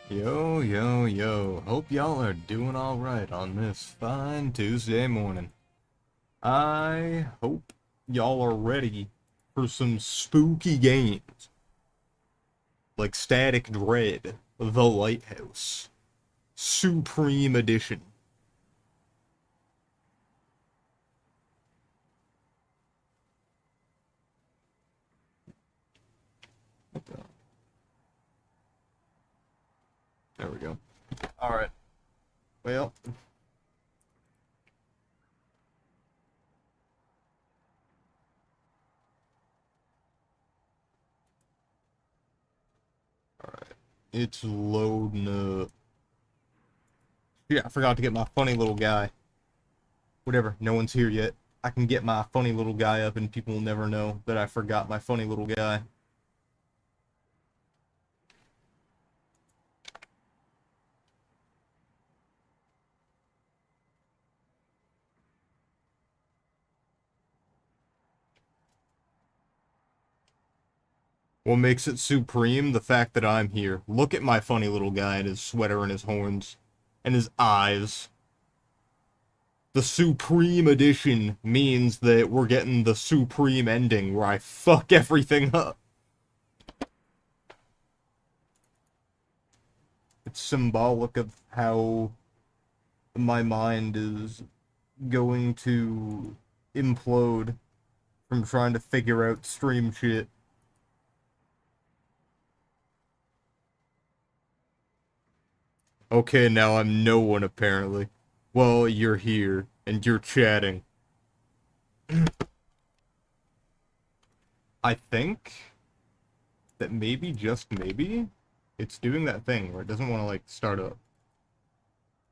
Yo, yo, yo. Hope y'all are doing alright on this fine Tuesday morning. I hope y'all are ready for some spooky games like Static Dread, The Lighthouse, Supreme Edition. There we go. Alright. Well, it's loading up. Yeah, I forgot to get my funny little guy. Whatever, no one's here yet. I can get my funny little guy up and people will never know that I forgot my funny little guy. What makes it supreme? The fact that I'm here. Look at my funny little guy and his sweater and his horns. And his eyes. The Supreme Edition means that we're getting the Supreme ending where I fuck everything up. It's symbolic of how my mind is going to implode from trying to figure out stream shit. Okay, now I'm no one apparently. Well, you're here, and you're chatting. I think that maybe, just maybe, it's doing that thing where it doesn't want to, like, start up.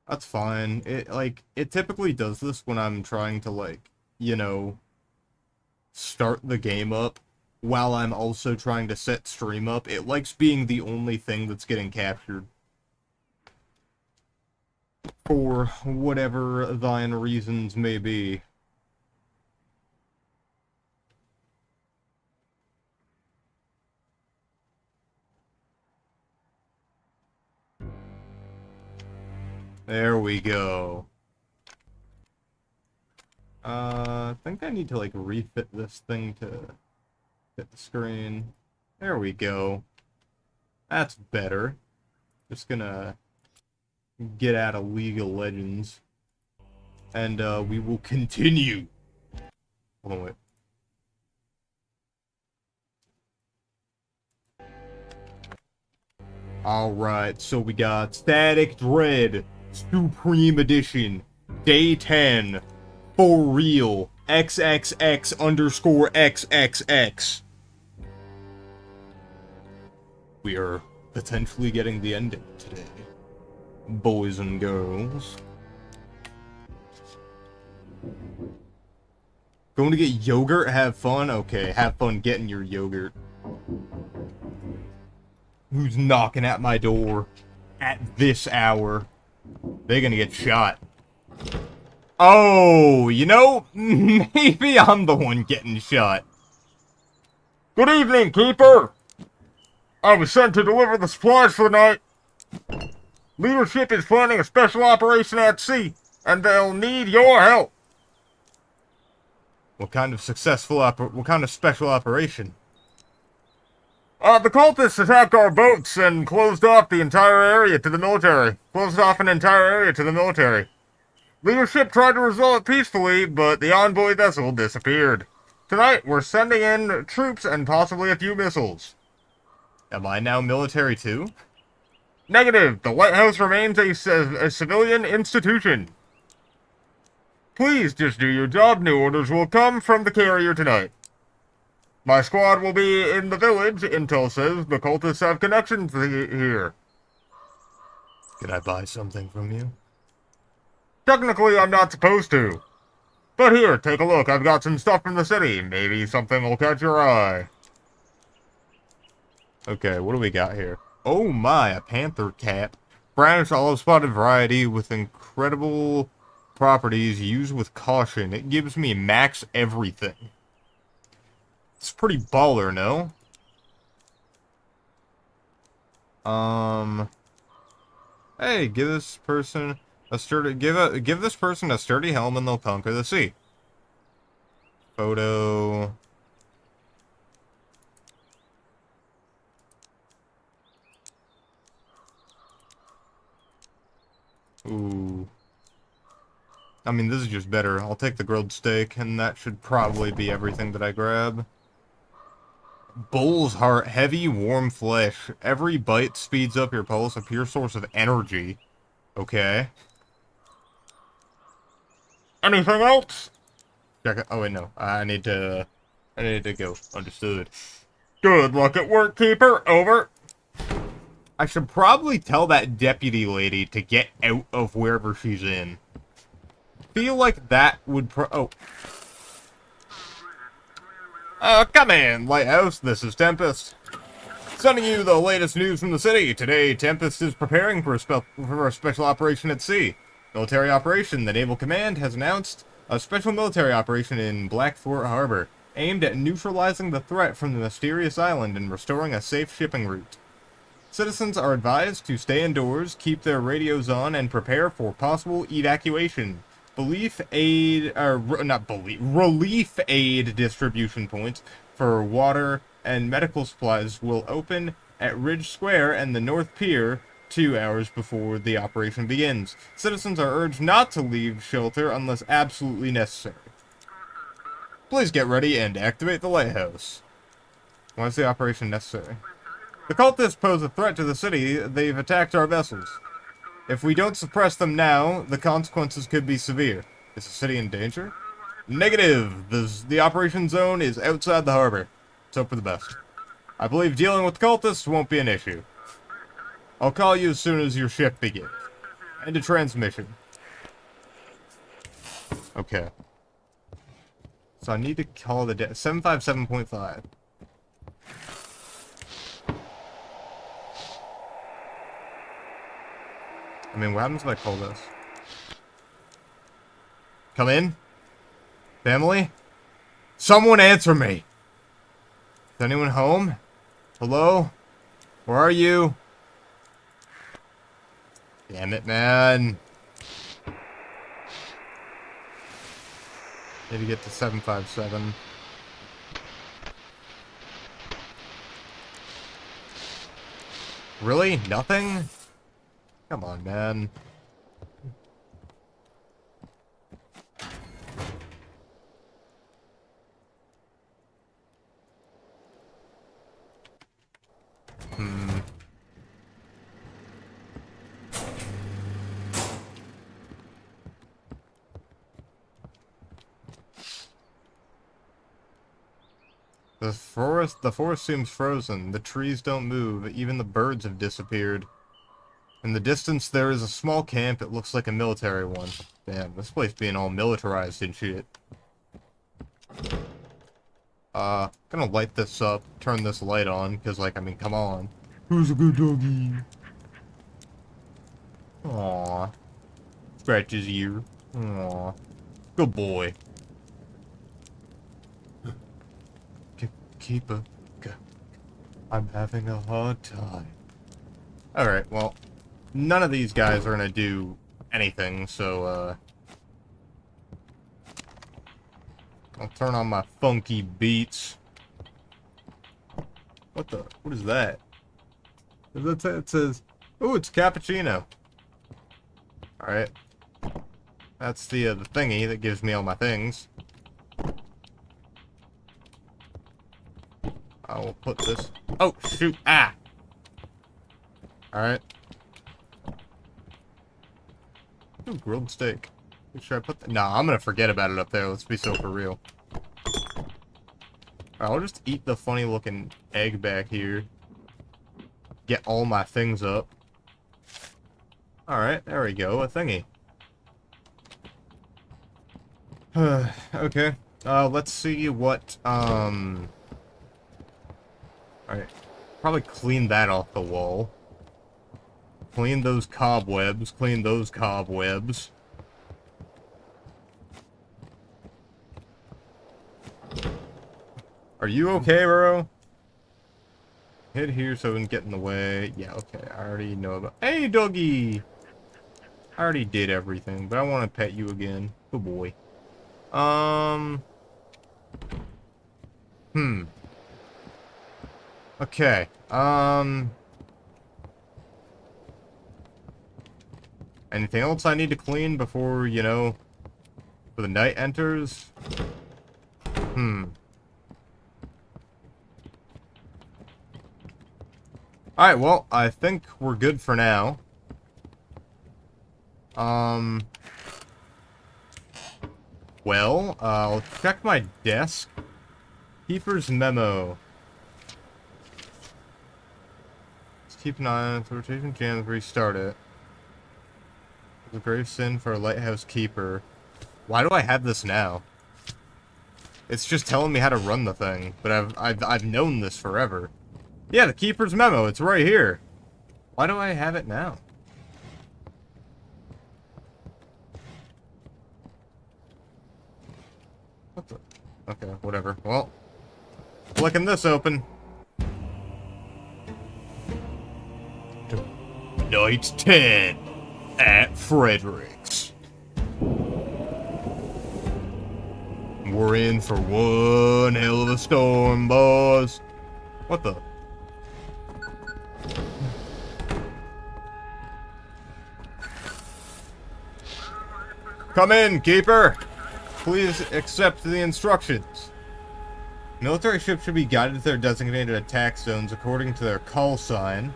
That's fine. It typically does this when I'm trying to, like, you know, start the game up while I'm also trying to set stream up. It likes being the only thing that's getting captured. For whatever thine reasons may be. There we go. I think I need to, like, refit this thing to fit the screen. There we go. That's better. Just gonna get out of League of Legends. And, we will continue. Hold on, wait. Alright, so we got Static Dread, Supreme Edition, Day 10, for real, XXX_XXX. We are potentially getting the ending today, boys and girls. Going to get yogurt? Have fun? Okay, have fun getting your yogurt. Who's knocking at my door at this hour? They're gonna get shot. Oh, you know, maybe I'm the one getting shot. Good evening, Keeper. I was sent to deliver the supplies for the night. Leadership is planning a special operation at sea, and they'll need your help. What kind of special operation? The cultists attacked our boats and closed off the entire area to the military. Closed off an entire area to the military. Leadership tried to resolve it peacefully, but the envoy vessel disappeared. Tonight, we're sending in troops and possibly a few missiles. Am I now military too? Negative. The lighthouse remains a civilian institution. Please just do your job. New orders will come from the carrier tonight. My squad will be in the village. Intel says the cultists have connections here. Can I buy something from you? Technically, I'm not supposed to. But here, take a look. I've got some stuff from the city. Maybe something will catch your eye. Okay, what do we got here? Oh my, a panther cat. Brownish olive-spotted variety with incredible properties. Used with caution. It gives me max everything. It's pretty baller, no? Hey, give this person a sturdy give this person a sturdy helm and they'll conquer the sea. Photo. Ooh. I mean, this is just better. I'll take the grilled steak, and that should probably be everything that I grab. Bull's heart, heavy, warm flesh. Every bite speeds up your pulse, a pure source of energy. Okay. Anything else? Check it. Oh wait, no. I need to go. Understood. Good luck at work, Keeper. Over. I should probably tell that deputy lady to get out of wherever she's in. Feel like that would come in, Lighthouse. This is Tempest. Sending you the latest news from the city. Today, Tempest is preparing for a special operation at sea. Military operation. The Naval Command has announced a special military operation in Blackthorpe Harbor, aimed at neutralizing the threat from the mysterious island and restoring a safe shipping route. Citizens are advised to stay indoors, keep their radios on, and prepare for possible evacuation. Relief aid distribution points for water and medical supplies will open at Ridge Square and the North Pier 2 hours before the operation begins. Citizens are urged not to leave shelter unless absolutely necessary. Please get ready and activate the lighthouse. Why is the operation necessary? The cultists pose a threat to the city. They've attacked our vessels. If we don't suppress them now, the consequences could be severe. Is the city in danger? Negative. The operation zone is outside the harbor. Let's hope for the best. I believe dealing with cultists won't be an issue. I'll call you as soon as your shift begins. End of transmission. Okay. So I need to call the 757.5. I mean, what happens if I call this? Come in? Family? Someone answer me! Is anyone home? Hello? Where are you? Damn it, man. Need to get to 757. Really? Nothing? Come on, man. The forest seems frozen. The trees don't move. Even the birds have disappeared. In the distance, there is a small camp. It looks like a military one. Damn, this place being all militarized and shit. Gonna light this up, turn this light on, because, like, I mean, come on. Who's a good doggy? Aww. Scratch his ear. Aww. Good boy. Keeper. I'm having a hard time. Alright, well, none of these guys are gonna do anything, so, I'll turn on my funky beats. What is that? It says, oh, it's cappuccino. Alright. That's the thingy that gives me all my things. I will put this... Oh, shoot! Ah! Alright. Ooh, grilled steak. Should I put that? Nah, I'm gonna forget about it up there. Let's be so for real. Alright, I'll just eat the funny looking egg back here. Get all my things up. Alright, there we go. A thingy. Okay. Let's see what, Alright. Probably clean that off the wall. Clean those cobwebs. Clean those cobwebs. Are you okay, bro? Hit here so it doesn't get in the way. Yeah, okay. I already know about... Hey, doggy! I already did everything, but I want to pet you again. Good boy. Okay. Anything else I need to clean before, you know, for the night enters? Alright, well, I think we're good for now. Well, I'll check my desk. Keeper's memo. Let's keep an eye on it. Rotation jams, restart it. It's a grave sin for a lighthouse keeper. Why do I have this now? It's just telling me how to run the thing, but I've known this forever. Yeah, the keeper's memo, it's right here. Why do I have it now? What the? Okay, whatever. Well, flicking this open. Night 10 at Frederick's. We're in for one hell of a storm, boys. What the? Come in, Keeper. Please accept the instructions. Military ships should be guided to their designated attack zones according to their call sign.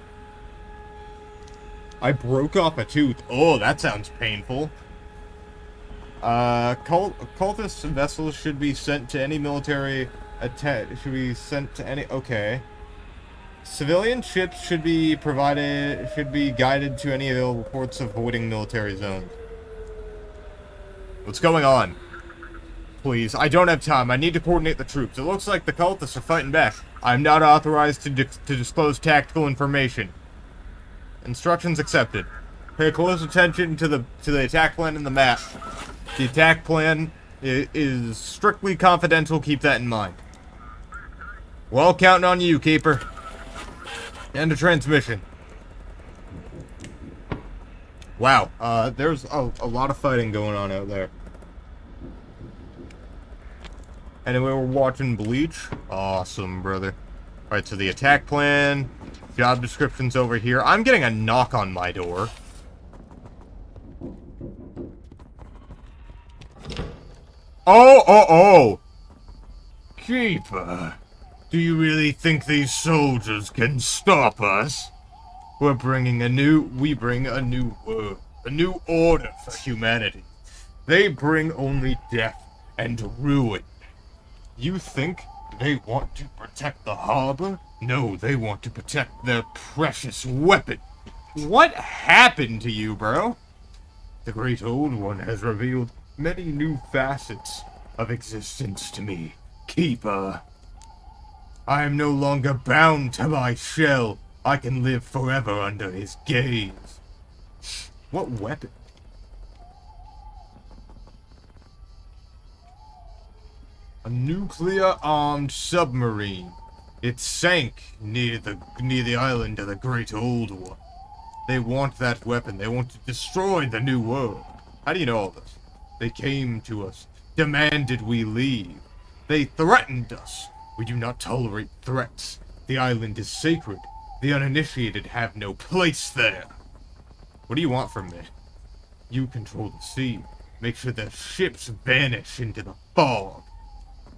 I broke off a tooth. Oh, that sounds painful. Cultist vessels should be sent to any military attack. Okay. Civilian ships should be guided to any available ports avoiding military zones. What's going on? Please, I don't have time. I need to coordinate the troops. It looks like the cultists are fighting back. I'm not authorized to disclose tactical information. Instructions accepted. Pay close attention to the attack plan and the map. The attack plan is strictly confidential. Keep that in mind. Well, counting on you, Keeper. End of transmission. Wow, there's a lot of fighting going on out there. Anyway, we're watching Bleach. Awesome, brother. Alright, so the attack plan, job description's over here. I'm getting a knock on my door. Oh! Keeper, do you really think these soldiers can stop us? We bring a new world, a new order for humanity. They bring only death and ruin. You think they want to protect the harbor? No, they want to protect their precious weapon. What happened to you, bro? The Great Old One has revealed many new facets of existence to me, Keeper. I am no longer bound to my shell. I can live forever under his gaze. What weapon? A nuclear-armed submarine. It sank near the island of the Great Old One. They want that weapon. They want to destroy the New World. How do you know all this? They came to us, demanded we leave. They threatened us. We do not tolerate threats. The island is sacred. The uninitiated have no place there. What do you want from me? You control the sea. Make sure their ships vanish into the fog.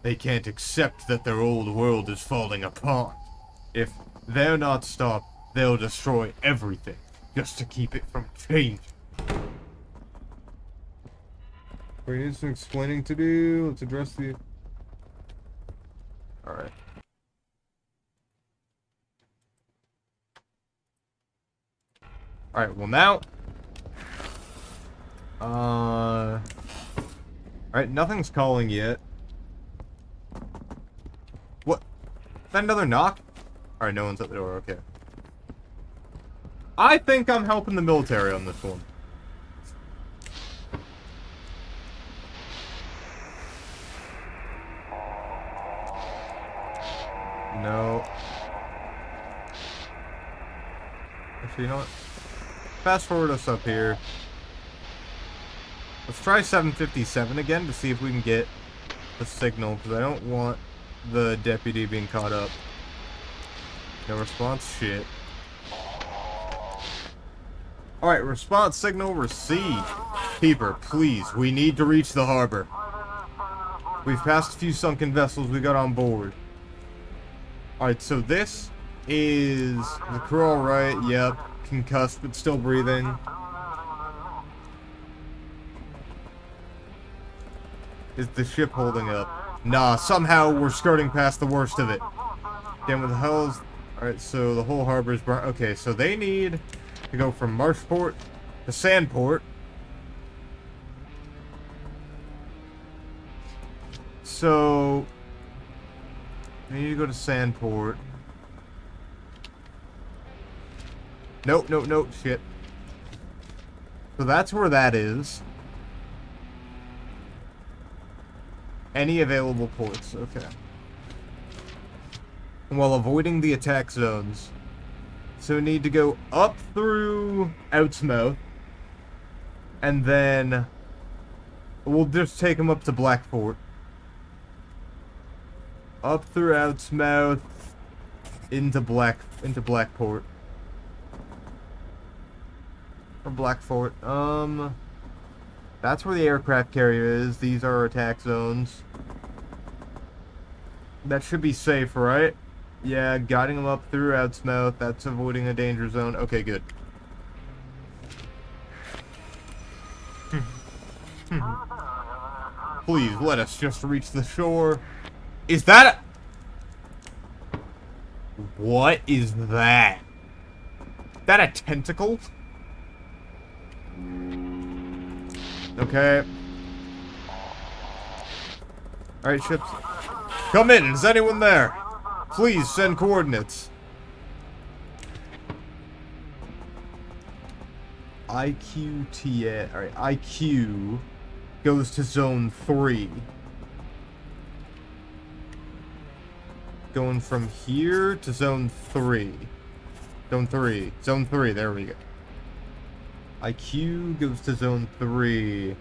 They can't accept that their old world is falling apart. If they're not stopped, they'll destroy everything, just to keep it from changing. We need some explaining to do. Let's address the... Alright. Alright, well now... Alright, nothing's calling yet. What? Is that another knock? Alright, no one's at the door, okay. I think I'm helping the military on this one. No. Actually, you know what? Fast forward us up here. Let's try 757 again to see if we can get the signal, because I don't want the deputy being caught up. No response? Shit. Alright, response signal received. Keeper, please, we need to reach the harbor. We've passed a few sunken vessels we got on board. Alright, so this is the crew alright, yep. Concussed, but still breathing. Is the ship holding up? Nah, somehow we're skirting past the worst of it. Damn, what the hell is... Alright, so the whole harbor is burnt. Okay, so they need to go from Marshport to Sandport. So... we need to go to Sandport. Nope, nope, nope, shit. So that's where that is. Any available ports, okay. While avoiding the attack zones. So we need to go up through Outsmouth. And then we'll just take them up to Blackport. Up through Outsmouth into Blackport. Or Blackfort. That's where the aircraft carrier is. These are attack zones. That should be safe, right? Yeah, guiding them up through Outsmouth. That's avoiding a danger zone. Okay, good. Please, let us just reach the shore. Is that a... What is that? That a tentacle? Okay. Alright, ships. Come in! Is anyone there? Please send coordinates. IQTA. Alright, IQ goes to zone 3. Going from here to zone 3. Zone 3. Zone 3, there we go. IQ goes to zone 3.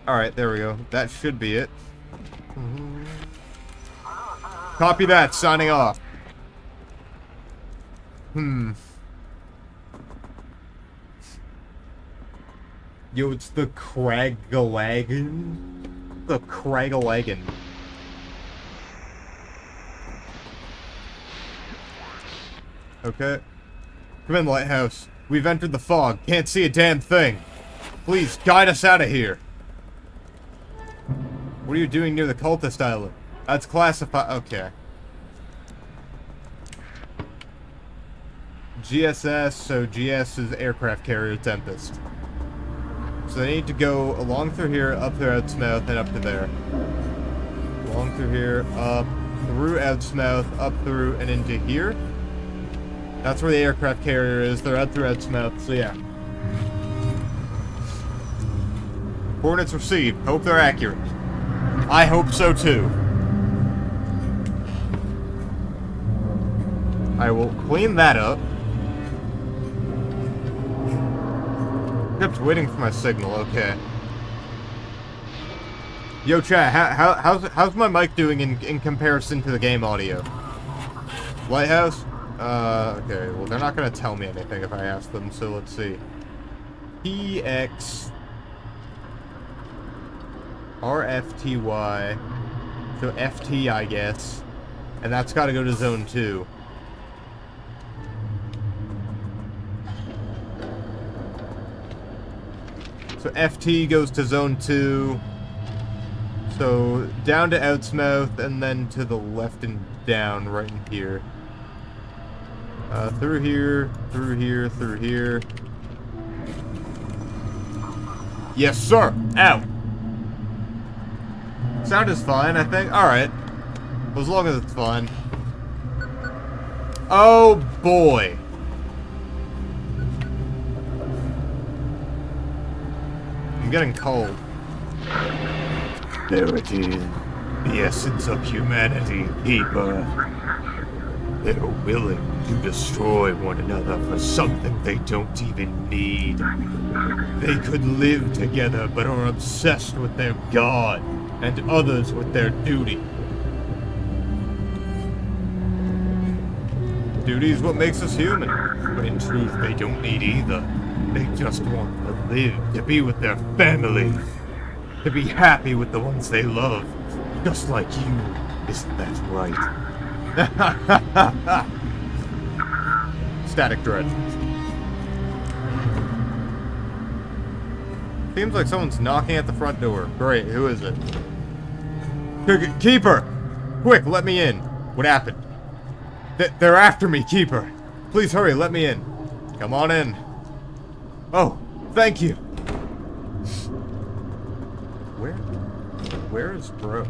Alright, there we go. That should be it. Copy that, signing off. Yo, it's the Cragalagan. The Cragalagan. Okay. Come in, Lighthouse. We've entered the fog. Can't see a damn thing. Please, guide us out of here. What are you doing near the cultist island? That's classified. Okay. GSS, so GS is aircraft carrier Tempest. So they need to go along through here, up through Outsmouth, and up to there. Along through here, up through Outsmouth, up through, and into here. That's where the aircraft carrier is. They're out through Outsmouth, so yeah. Coordinates received. Hope they're accurate. I hope so too. I will clean that up. Kept waiting for my signal, okay. Yo, chat, how's my mic doing in comparison to the game audio? Lighthouse? Okay, well, they're not gonna tell me anything if I ask them, so let's see. PX RFTY, so FT, I guess, and that's gotta go to zone 2. So FT goes to zone 2, so down to Outsmouth, and then to the left and down right in here. Through here, through here, through here. Yes, sir! Out! Sound is fine, I think. Alright. Well, as long as it's fine. Oh, boy. I'm getting cold. There it is. The essence of humanity, people. They're willing to destroy one another for something they don't even need. They could live together but are obsessed with their god and others with their duty. Duty is what makes us human, but in truth they don't need either. They just want to live, to be with their family, to be happy with the ones they love, just like you. Isn't that right? Static dread. Seems like someone's knocking at the front door. Great, who is it? Keeper! Quick, let me in. What happened? They're after me, Keeper. Please hurry, let me in. Come on in. Oh, thank you. Where is Bro?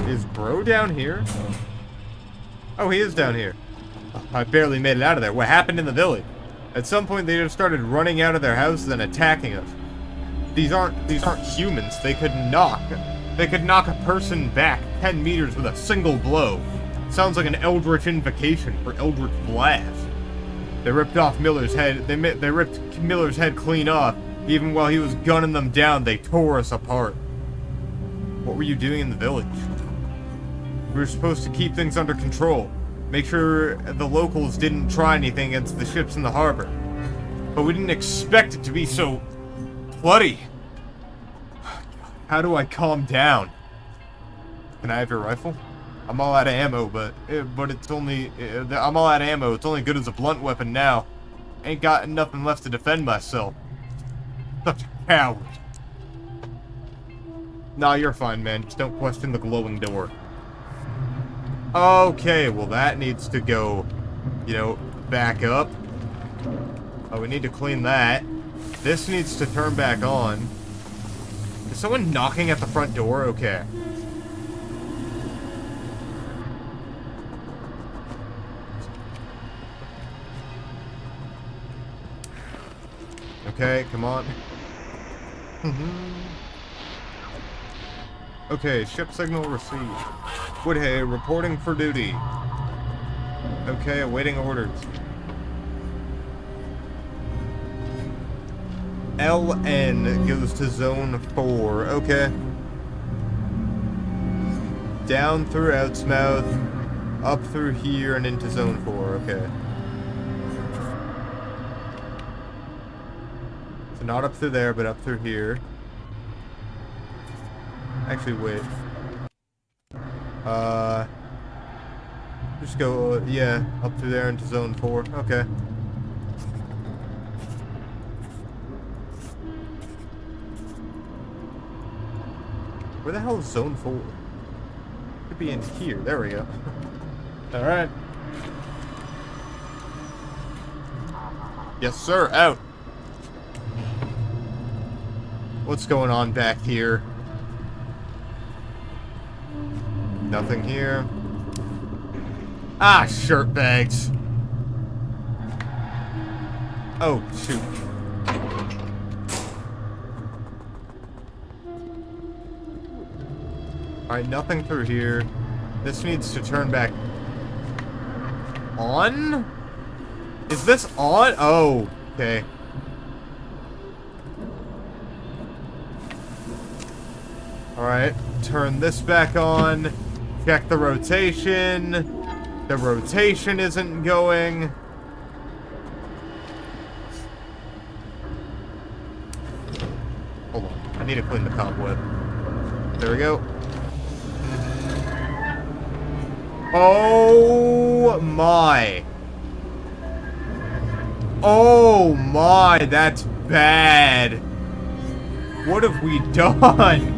Is Bro down here? Oh, he is down here. I barely made it out of there. What happened in the village? At some point, they just started running out of their houses and attacking us. These aren't humans. They could knock a person back 10 meters with a single blow. Sounds like an eldritch invocation for eldritch blast. They ripped off Miller's head. They ripped Miller's head clean off. Even while he was gunning them down, they tore us apart. What were you doing in the village? We were supposed to keep things under control. Make sure the locals didn't try anything against the ships in the harbor. But we didn't expect it to be so bloody. How do I calm down? Can I have your rifle? I'm all out of ammo, but it's only... I'm all out of ammo. It's only good as a blunt weapon now. Ain't got nothing left to defend myself. Such a coward. Nah, you're fine, man. Just don't question the glowing door. Okay, well that needs to go, back up. Oh, we need to clean that. This needs to turn back on. Is someone knocking at the front door? Okay. Okay, come on. Okay, ship signal received. Woodhay, reporting for duty. Okay, awaiting orders. LN goes to zone 4. Okay. Down through Outsmouth, up through here and into zone 4. Okay. So not up through there, but up through here. Actually, wait. Just go, yeah, up through there into zone 4. Okay. Where the hell is zone 4? Could be in here. There we go. Alright. Yes, sir. Out. What's going on back here? Nothing here. Ah, shirt bags. Oh, shoot. Alright, nothing through here. This needs to turn back on? Is this on? Oh, okay. Alright, turn this back on. Check the rotation. The rotation isn't going. Hold on. I need to clean the cobweb. There we go. Oh my. Oh my, that's bad. What have we done?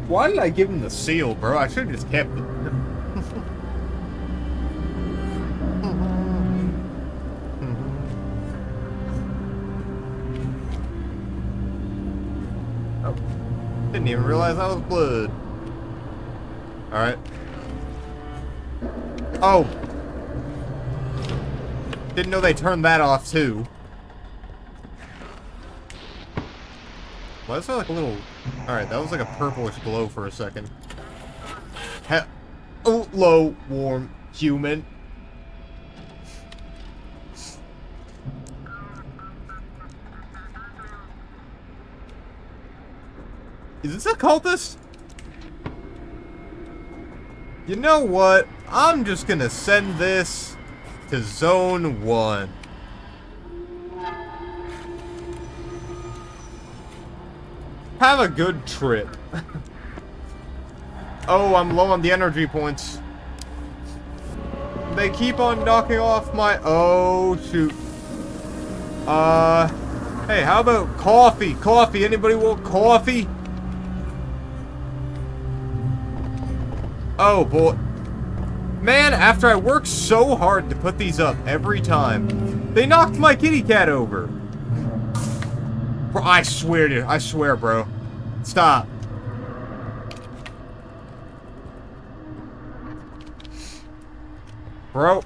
Why did I give him the seal, bro? I should have just kept it. Oh. Didn't even realize that was blood. Alright. Oh! Didn't know they turned that off, too. Why is there like a little... Alright, that was like a purplish glow for a second. Hello, warm human. Is this a cultist? You know what? I'm just gonna send this to Zone 1. Have a good trip. Oh, I'm low on the energy points. They keep on knocking off my... Oh, shoot. Hey, how about coffee? Coffee, anybody want coffee? Oh, boy. Man, after I worked so hard to put these up every time, they knocked my kitty cat over. Bro, I swear to you. I swear, bro. Stop. Bro.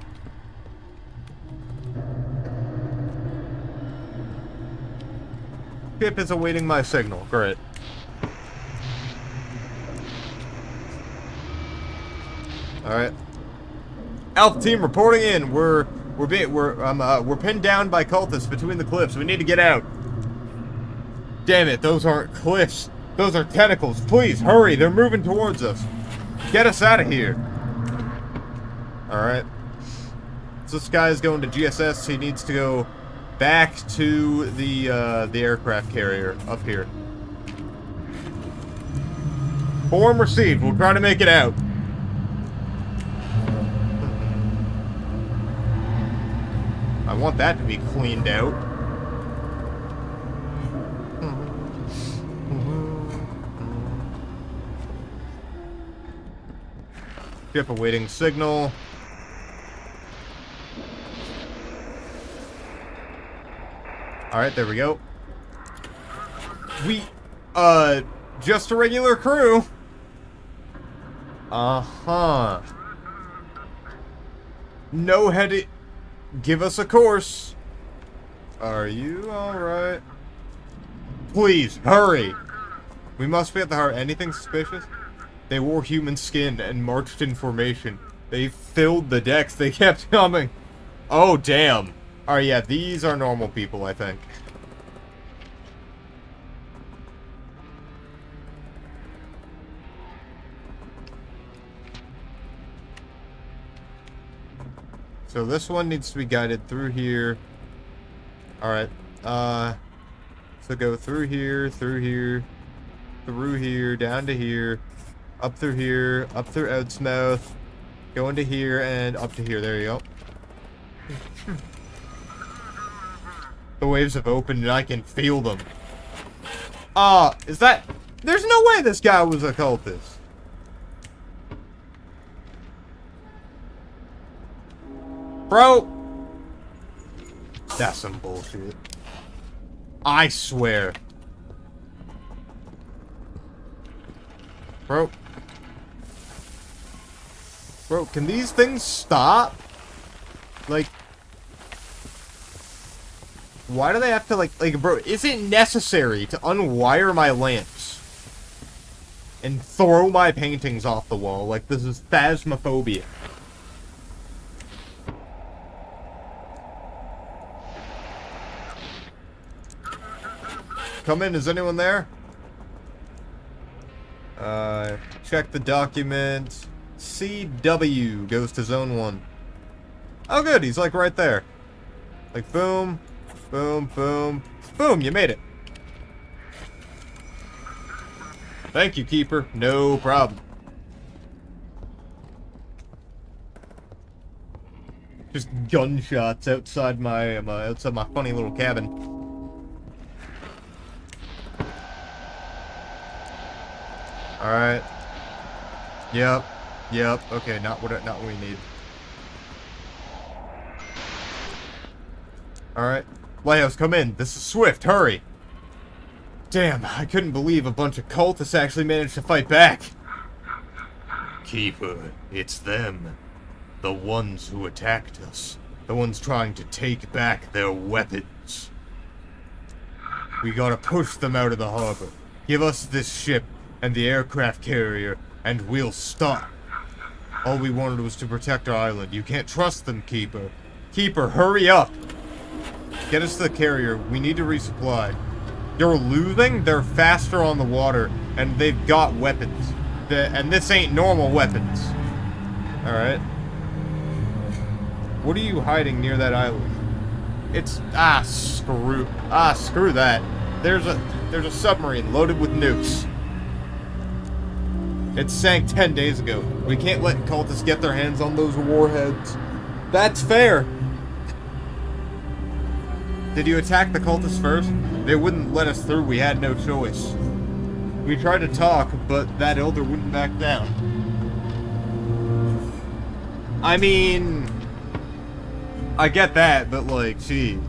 Skip is awaiting my signal. Great. Alright. Alpha team reporting in. We're pinned down by cultists between the cliffs. We need to get out. Damn it, those aren't cliffs. Those are tentacles. Please, hurry. They're moving towards us. Get us out of here. Alright. So this guy's going to GSS. He needs to go back to the aircraft carrier up here. Form received. We'll try to make it out. I want that to be cleaned out. Ship awaiting signal. Alright, there we go. Just a regular crew. Uh-huh. No heady... Give us a course. Are you alright? Please, hurry! We must be at the heart. Anything suspicious? They wore human skin and marched in formation. They filled the decks. They kept coming. Oh, damn. Alright, yeah, these are normal people, I think. So this one needs to be guided through here. Alright. So go through here, through here, down to here, up through Outsmouth, go into here, and up to here. There you go. The waves have opened and I can feel them. Is that... There's no way this guy was a cultist. Bro! That's some bullshit. I swear. Bro. Bro, can these things stop? Like... Why do they have to, like, bro, is it necessary to unwire my lamps and throw my paintings off the wall? Like, this is phasmophobia. Come in, is anyone there? Check the document. CW goes to Zone 1. Oh good, he's like right there. Like boom, boom, boom, boom, you made it. Thank you, Keeper. No problem. Just gunshots outside my funny little cabin. Alright. Yep. Okay, not what we need. Alright. Lighthouse, come in. This is Swift. Hurry. Damn, I couldn't believe a bunch of cultists actually managed to fight back. Keeper, it's them. The ones who attacked us. The ones trying to take back their weapons. We gotta push them out of the harbor. Give us this ship and the aircraft carrier, and we'll stop. All we wanted was to protect our island. You can't trust them, Keeper. Keeper, hurry up! Get us to the carrier. We need to resupply. You're losing? They're faster on the water, and they've got weapons. And this ain't normal weapons. Alright. What are you hiding near that island? It's... screw that. There's a submarine loaded with nukes. It sank 10 days ago. We can't let cultists get their hands on those warheads. That's fair. Did you attack the cultists first? They wouldn't let us through. We had no choice. We tried to talk, but that elder wouldn't back down. I mean... I get that, but like, gee.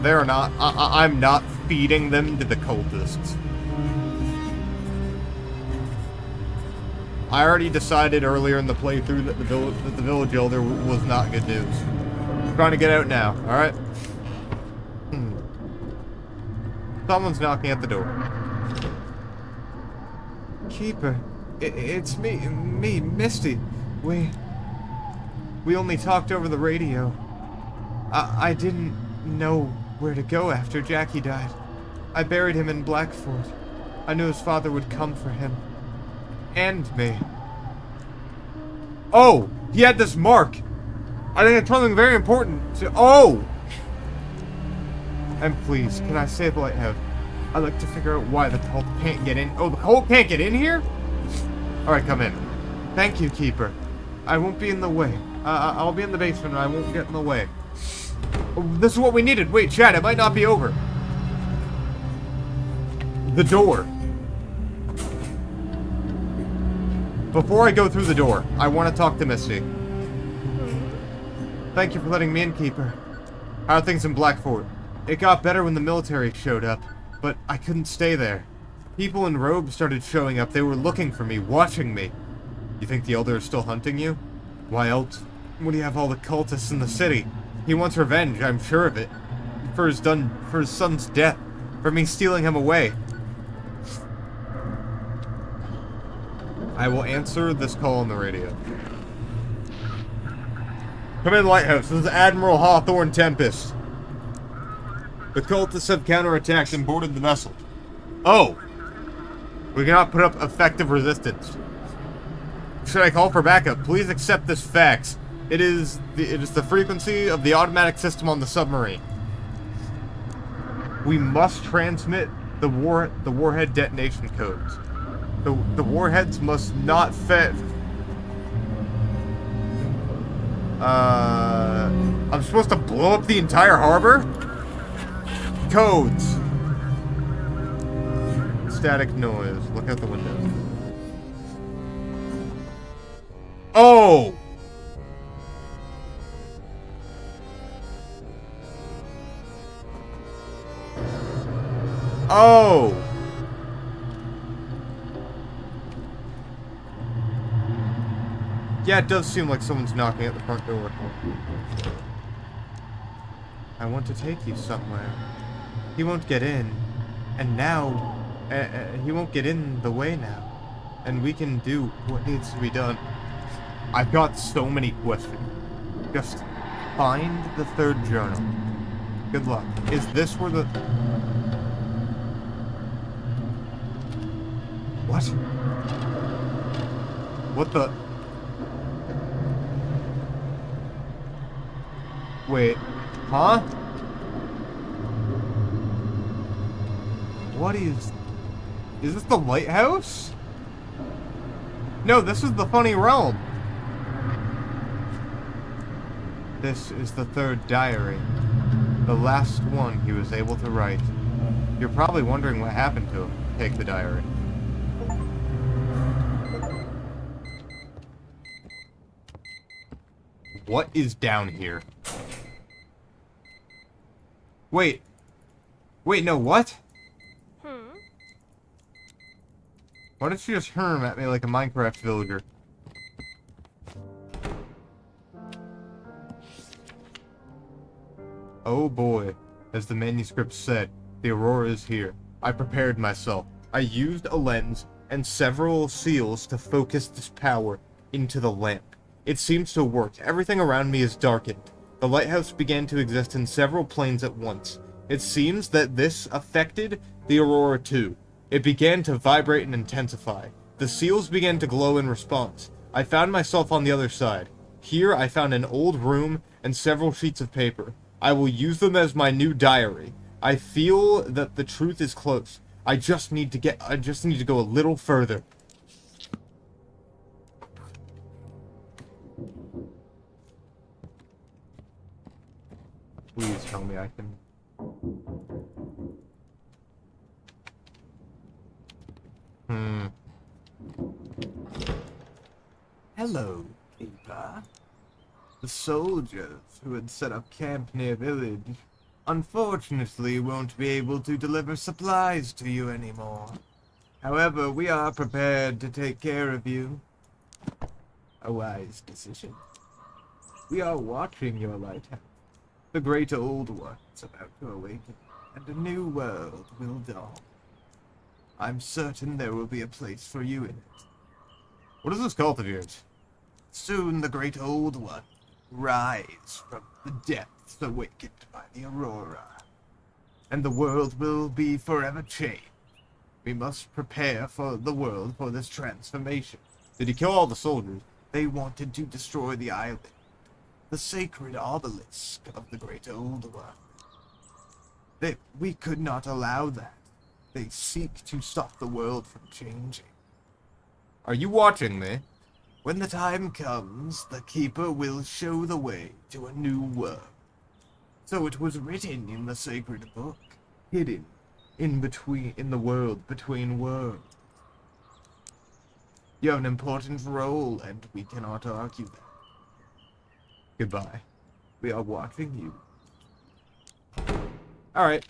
They're not... I'm not feeding them to the cultists. I already decided earlier in the playthrough that the village elder was not good news. I'm trying to get out now, alright? Someone's knocking at the door. Keeper, it's me, Misty. We only talked over the radio. I didn't know where to go after Jackie died. I buried him in Blackford. I knew his father would come for him. And me. Oh! He had this mark! I think it's something very important to... Oh! And please, can I save the lighthouse? I'd like to figure out why the cult can't get in. Oh, the cult can't get in here? Alright, come in. Thank you, Keeper. I won't be in the way. I'll be in the basement and I won't get in the way. Oh, this is what we needed. Wait, Chad, it might not be over. The door. Before I go through the door, I want to talk to Misty. Thank you for letting me in, Keeper. How are things in Blackford? It got better when the military showed up, but I couldn't stay there. People in robes started showing up. They were looking for me, watching me. You think the Elder is still hunting you? Why else would he have all the cultists in the city? He wants revenge, I'm sure of it. For his son's death. For me stealing him away. I will answer this call on the radio. Come in, Lighthouse. This is Admiral Hawthorne Tempest. The cultists have counterattacked and boarded the vessel. Oh! We cannot put up effective resistance. Should I call for backup? Please accept this fax. It is the frequency of the automatic system on the submarine. We must transmit the warhead detonation codes. The warheads must not fit. I'm supposed to blow up the entire harbor? Codes. Static noise. Look out the window. Oh! Oh! Yeah, it does seem like someone's knocking at the front door. I want to take you somewhere. He won't get in. And now... he won't get in the way now. And we can do what needs to be done. I've got so many questions. Just find the third journal. Good luck. Is this where the... What? What the... Wait, huh? What is this the lighthouse? No, this is the funny realm. This is the third diary. The last one he was able to write. You're probably wondering what happened to him. Take the diary. What is down here? Wait. Wait, no, what? Why did she just herm at me like a Minecraft villager? Oh boy, as the manuscript said, The Aurora is here. I prepared myself. I used a lens and several seals to focus this power into the lamp. It seems to work. Everything around me is darkened. The lighthouse began to exist in several planes at once. It seems that this affected the Aurora too. It began to vibrate and intensify. The seals began to glow in response. I found myself on the other side. Here I found an old room and several sheets of paper. I will use them as my new diary. I feel that the truth is close. I just need to go a little further. Please tell me I can... Hello, keeper. The soldiers who had set up camp near village unfortunately won't be able to deliver supplies to you anymore. However, we are prepared to take care of you. A wise decision. We are watching your lighthouse. The great old one is about to awaken, and a new world will dawn. I'm certain there will be a place for you in it. What is this cult of yours? Soon the great old one rise from the depths awakened by the Aurora, and the world will be forever changed. We must prepare for the world for this transformation. Did he kill all the soldiers? They wanted to destroy the island, the sacred obelisk of the great old one. We could not allow that. They seek to stop the world from changing. Are you watching me? When the time comes, the Keeper will show the way to a new world. So it was written in the sacred book, hidden in the world between worlds. You have an important role, and we cannot argue that. Goodbye. We are watching you. Alright.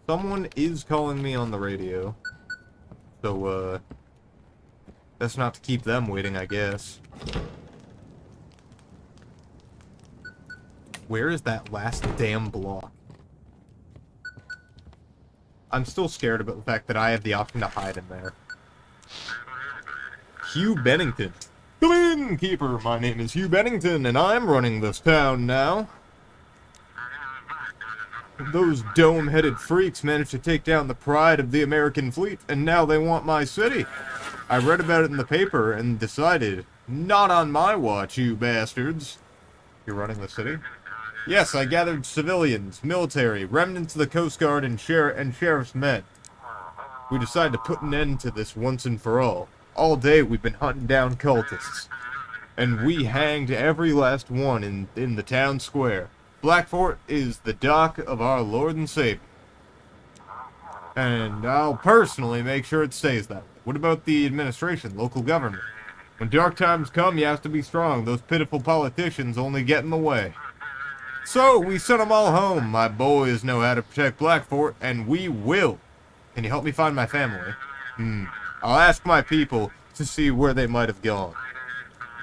Someone is calling me on the radio. So, best not to keep them waiting, I guess. Where is that last damn block? I'm still scared about the fact that I have the option to hide in there. Hugh Bennington. Come in, Keeper. My name is Hugh Bennington, and I'm running this town now. Those dome-headed freaks managed to take down the pride of the American fleet, and now they want my city. I read about it in the paper and decided, not on my watch, you bastards. You're running the city? Yes, I gathered civilians, military, remnants of the Coast Guard, and sheriff's men. We decided to put an end to this once and for all. All day we've been hunting down cultists. And we hanged every last one in the town square. Blackfort is the dock of our Lord and Savior. And I'll personally make sure it stays that way. What about the administration, local government? When dark times come, you have to be strong. Those pitiful politicians only get in the way. So, we sent them all home. My boys know how to protect Blackfort, and we will. Can you help me find my family? I'll ask my people to see where they might have gone.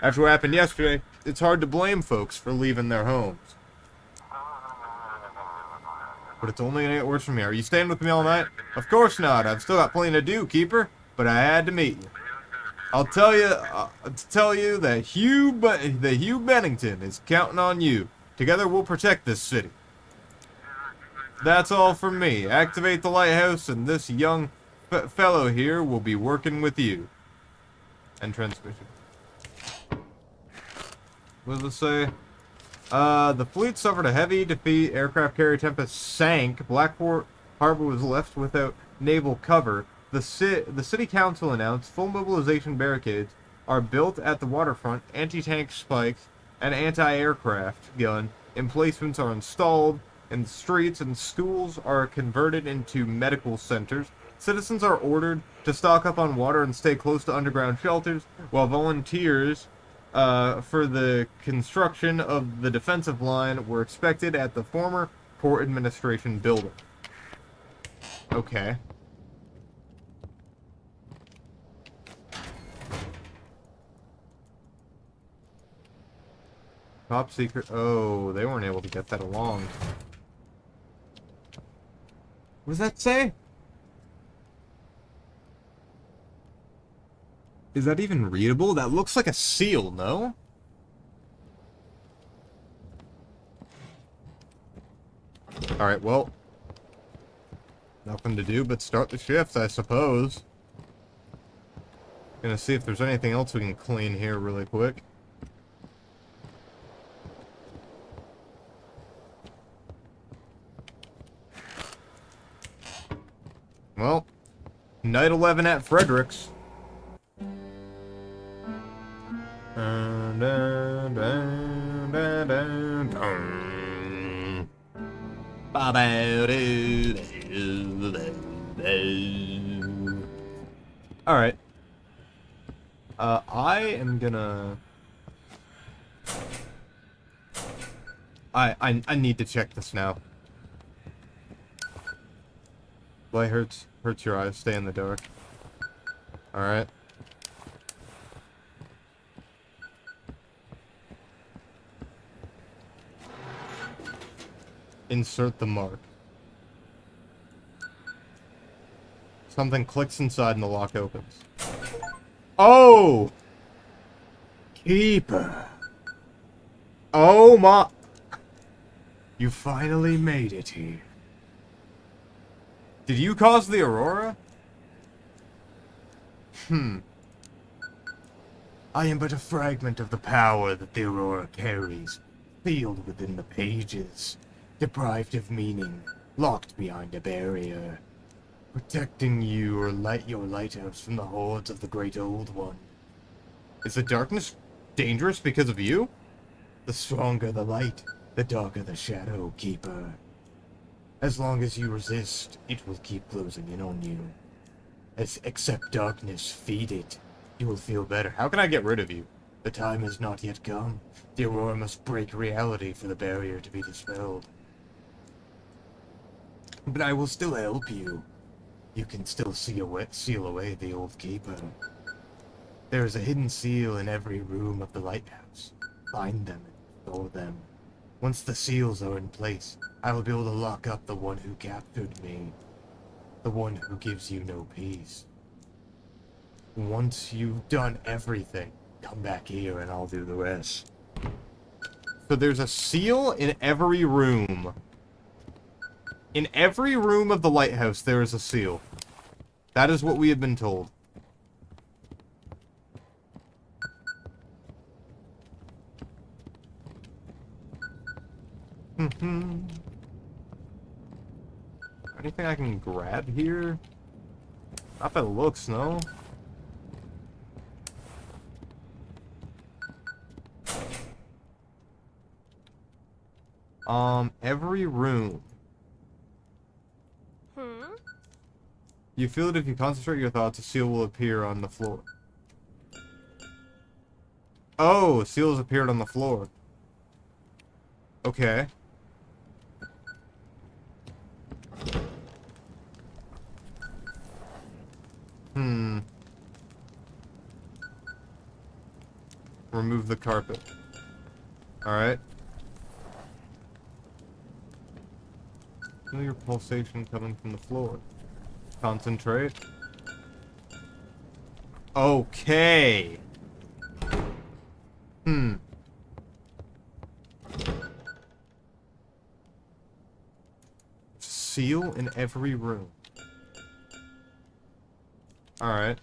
After what happened yesterday, it's hard to blame folks for leaving their homes. But it's only gonna get worse from here. Are you staying with me all night? Of course not. I've still got plenty to do, Keeper. But I had to meet you. I'll tell you that Hugh Bennington is counting on you. Together we'll protect this city. That's all from me. Activate the lighthouse, and this young fellow here will be working with you. End transmission. What does it say? The fleet suffered a heavy defeat. Aircraft carrier Tempest sank. Blackport Harbor was left without naval cover. The city council announced full mobilization barricades are built at the waterfront. Anti-tank spikes and anti-aircraft gun emplacements are installed in the streets, and schools are converted into medical centers. Citizens are ordered to stock up on water and stay close to underground shelters, while volunteers for the construction of the defensive line were expected at the former Port Administration building. Okay. Top secret. Oh, they weren't able to get that along. What does that say? Is that even readable? That looks like a seal, no? Alright, well. Nothing to do but start the shift, I suppose. Gonna see if there's anything else we can clean here really quick. Well, night 11 at Frederick's. Dun, dun, dun, dun, dun, dun. Alright. I am gonna... I need to check this now. Light hurts your eyes. Stay in the dark. Alright. Insert the mark. Something clicks inside and the lock opens. Oh! Keeper. Oh my... You finally made it here. Did you cause the aurora? I am but a fragment of the power that the aurora carries, sealed within the pages, deprived of meaning, locked behind a barrier, protecting you or your lighthouse from the hordes of the Great Old One. Is the darkness dangerous because of you? The stronger the light, the darker the shadow, Keeper. As long as you resist, it will keep closing in on you. Accept darkness, feed it. You will feel better. How can I get rid of you? The time has not yet come. The aurora must break reality for the barrier to be dispelled. But I will still help you. You can still seal away the old Keeper. There is a hidden seal in every room of the lighthouse. Find them and store them. Once the seals are in place, I will be able to lock up the one who captured me. The one who gives you no peace. Once you've done everything, come back here and I'll do the rest. So there's a seal in every room. In every room of the lighthouse, there is a seal. That is what we have been told. Anything I can grab here? Not by the looks, no. Every room. You feel that if you concentrate your thoughts, a seal will appear on the floor. Oh, a seal has appeared on the floor. Okay. Remove the carpet. Alright. Feel your pulsation coming from the floor. Concentrate. Okay. Seal in every room. Alright.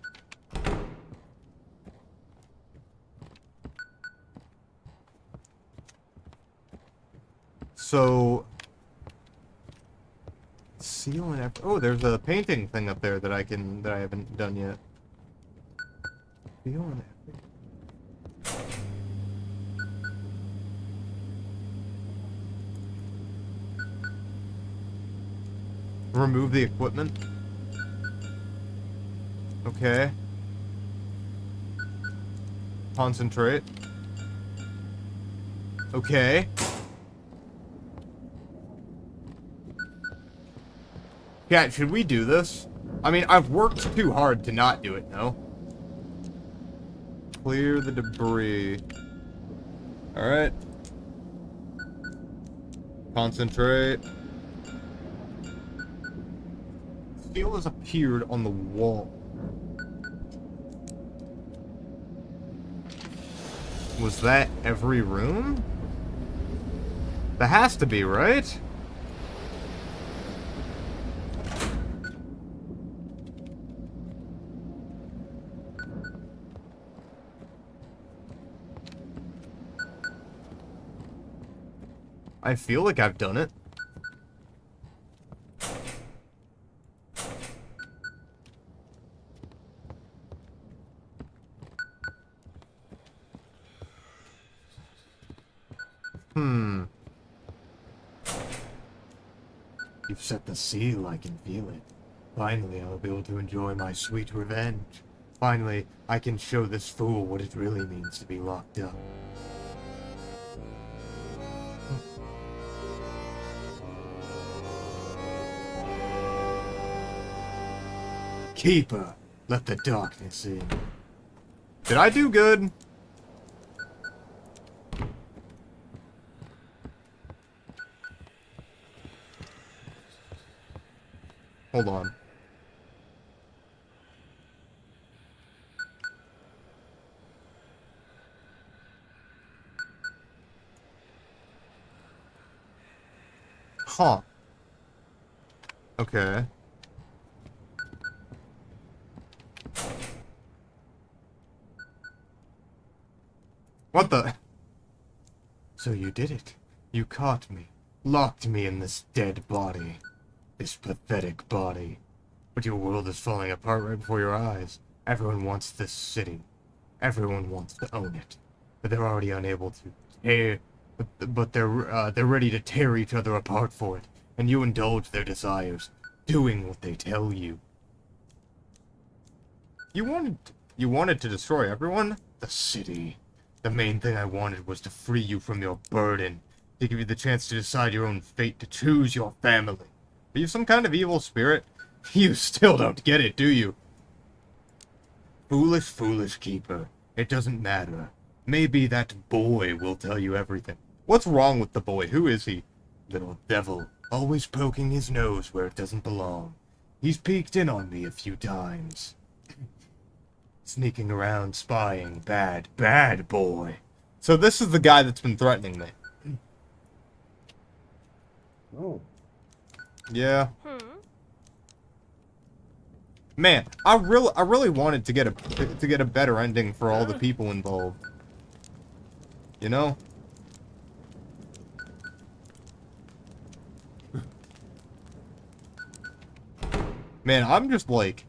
So... seal in every... Oh, there's a painting thing up there that I haven't done yet. Seal in every... Remove the equipment. Okay. Concentrate. Okay. Yeah, should we do this? I mean, I've worked too hard to not do it, no? Clear the debris. Alright. Concentrate. Steel has appeared on the wall. Was that every room? That has to be, right? I feel like I've done it. You've set the seal, I can feel it. Finally, I'll be able to enjoy my sweet revenge. Finally, I can show this fool what it really means to be locked up. Keeper, let the darkness in. Did I do good? Hold on. Huh. Okay. What the? So you did it. You caught me. Locked me in this dead body. This pathetic body. But your world is falling apart right before your eyes. Everyone wants this city. Everyone wants to own it. But they're already unable to tear... But they're ready to tear each other apart for it. And you indulge their desires. Doing what they tell you. You wanted to destroy everyone? The city. The main thing I wanted was to free you from your burden. To give you the chance to decide your own fate. To choose your family. Are you some kind of evil spirit? You still don't get it, do you? Foolish, foolish keeper. It doesn't matter. Maybe that boy will tell you everything. What's wrong with the boy? Who is he? Little devil. Always poking his nose where it doesn't belong. He's peeked in on me a few times. Sneaking around, spying. Bad, bad boy. So this is the guy that's been threatening me. Oh. Yeah. Man, I really wanted to get a better ending for all the people involved. You know? Man, I'm just like...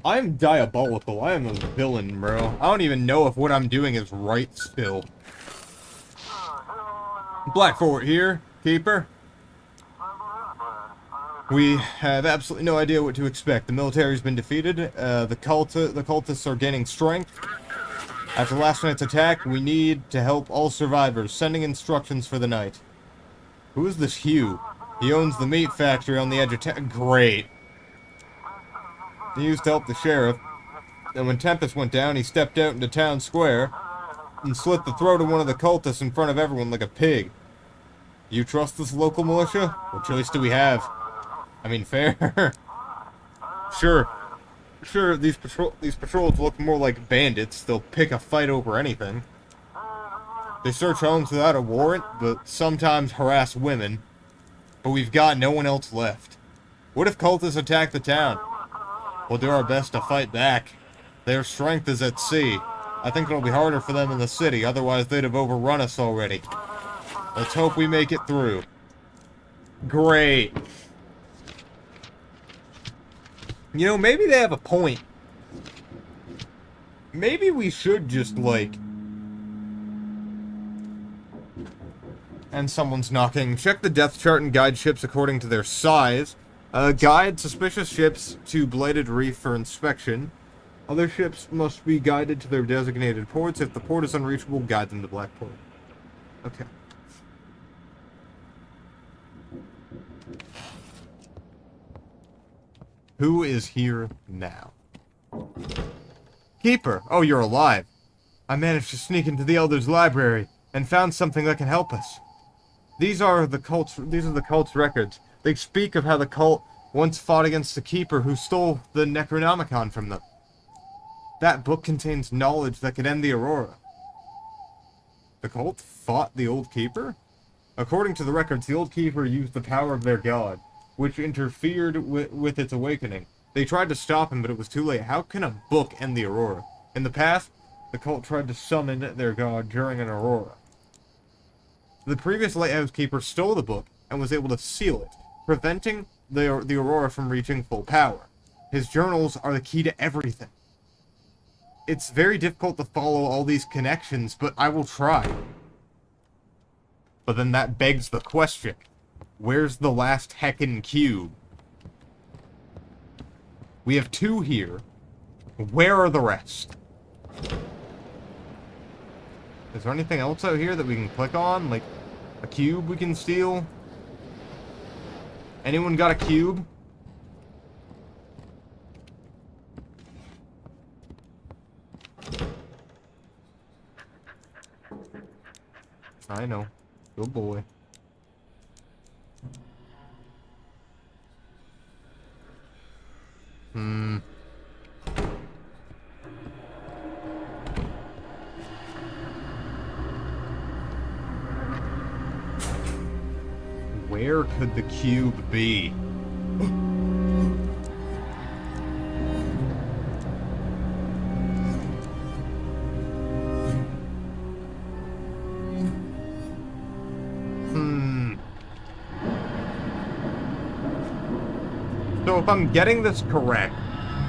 I'm diabolical. I am a villain, bro. I don't even know if what I'm doing is right still. Blackfort here, Keeper. We have absolutely no idea what to expect. The military's been defeated. The cultists are gaining strength. After last night's attack, we need to help all survivors. Sending instructions for the night. Who is this Hugh? He owns the meat factory on the edge of town. Great. He used to help the sheriff. And when Tempest went down, he stepped out into town square and slit the throat of one of the cultists in front of everyone like a pig. You trust this local militia? What choice do we have? I mean, fair. Sure, these patrols look more like bandits. They'll pick a fight over anything. They search homes without a warrant, but sometimes harass women. But we've got no one else left. What if cultists attack the town? We'll do our best to fight back. Their strength is at sea. I think it'll be harder for them in the city, otherwise they'd have overrun us already. Let's hope we make it through. Great. You know, maybe they have a point. Maybe we should just, like... And someone's knocking. Check the depth chart and guide ships according to their size. Guide suspicious ships to Blighted Reef for inspection. Other ships must be guided to their designated ports. If the port is unreachable, guide them to Blackport. Okay. Who is here now? Keeper! Oh, you're alive. I managed to sneak into the Elder's library and found something that can help us. These are the cult's records. They speak of how the cult once fought against the Keeper who stole the Necronomicon from them. That book contains knowledge that could end the Aurora. The cult fought the Old Keeper? According to the records, the Old Keeper used the power of their god, which interfered with its awakening. They tried to stop him, but it was too late. How can a book end the Aurora? In the past, the cult tried to summon their god during an Aurora. The previous Lighthouse Keeper stole the book and was able to seal it, preventing the Aurora from reaching full power. His journals are the key to everything. It's very difficult to follow all these connections, but I will try. But then that begs the question. Where's the last heckin' cube? We have 2 here. Where are the rest? Is there anything else out here that we can click on? Like, a cube we can steal? Anyone got a cube? I know. Good boy. Where could the cube be? So if I'm getting this correct,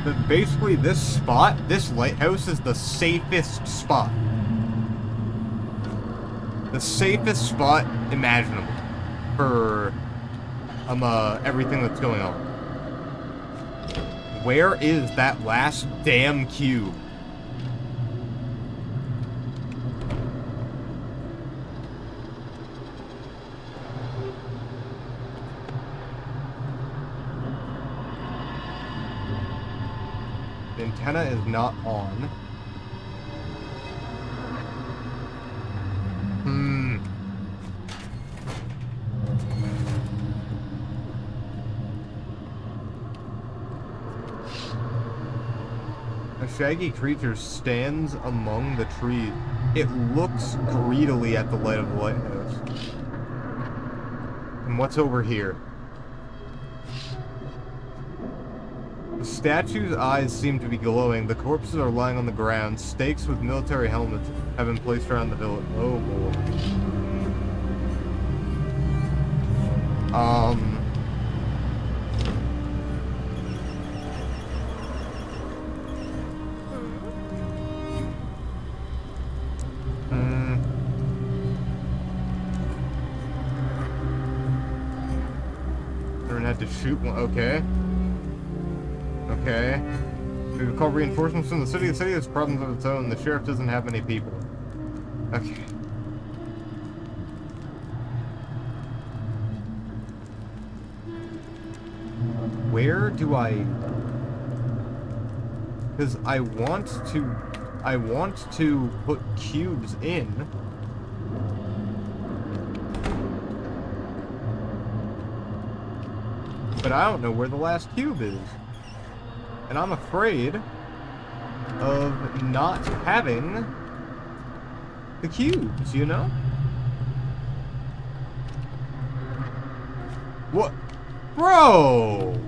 that basically this spot, this lighthouse, is the safest spot. The safest spot imaginable for everything that's going on. Where is that last damn cube? The antenna is not on. A shaggy creature stands among the trees. It looks greedily at the light of the lighthouse. And what's over here? The statue's eyes seem to be glowing. The corpses are lying on the ground. Stakes with military helmets have been placed around the village. Oh boy. Everyone had to shoot one. Okay. Okay. We've called reinforcements from the city. The city has problems of its own. The sheriff doesn't have many people. Okay. Where do I... Because I want to put cubes in. But I don't know where the last cube is. And I'm afraid of not having the cubes, you know? What? Bro!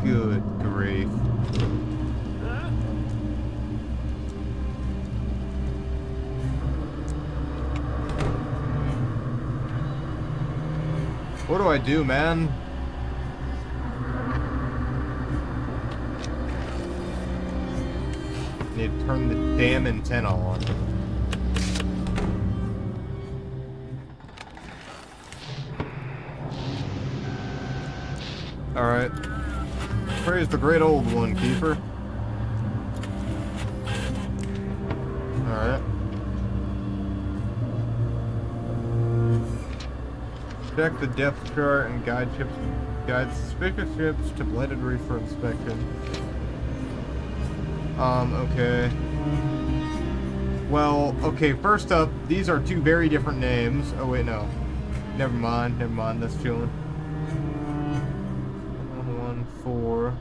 Good grief. What do I do, man? Need to turn the damn antenna on. Alright. Praise the great old one, Keeper. Alright. Check the depth chart and guide ships Guide suspicious ships to Blighted Reef for inspection. Okay. Well, okay, first up, these are two very different names. Oh, wait, no. Never mind, that's chilling. 114.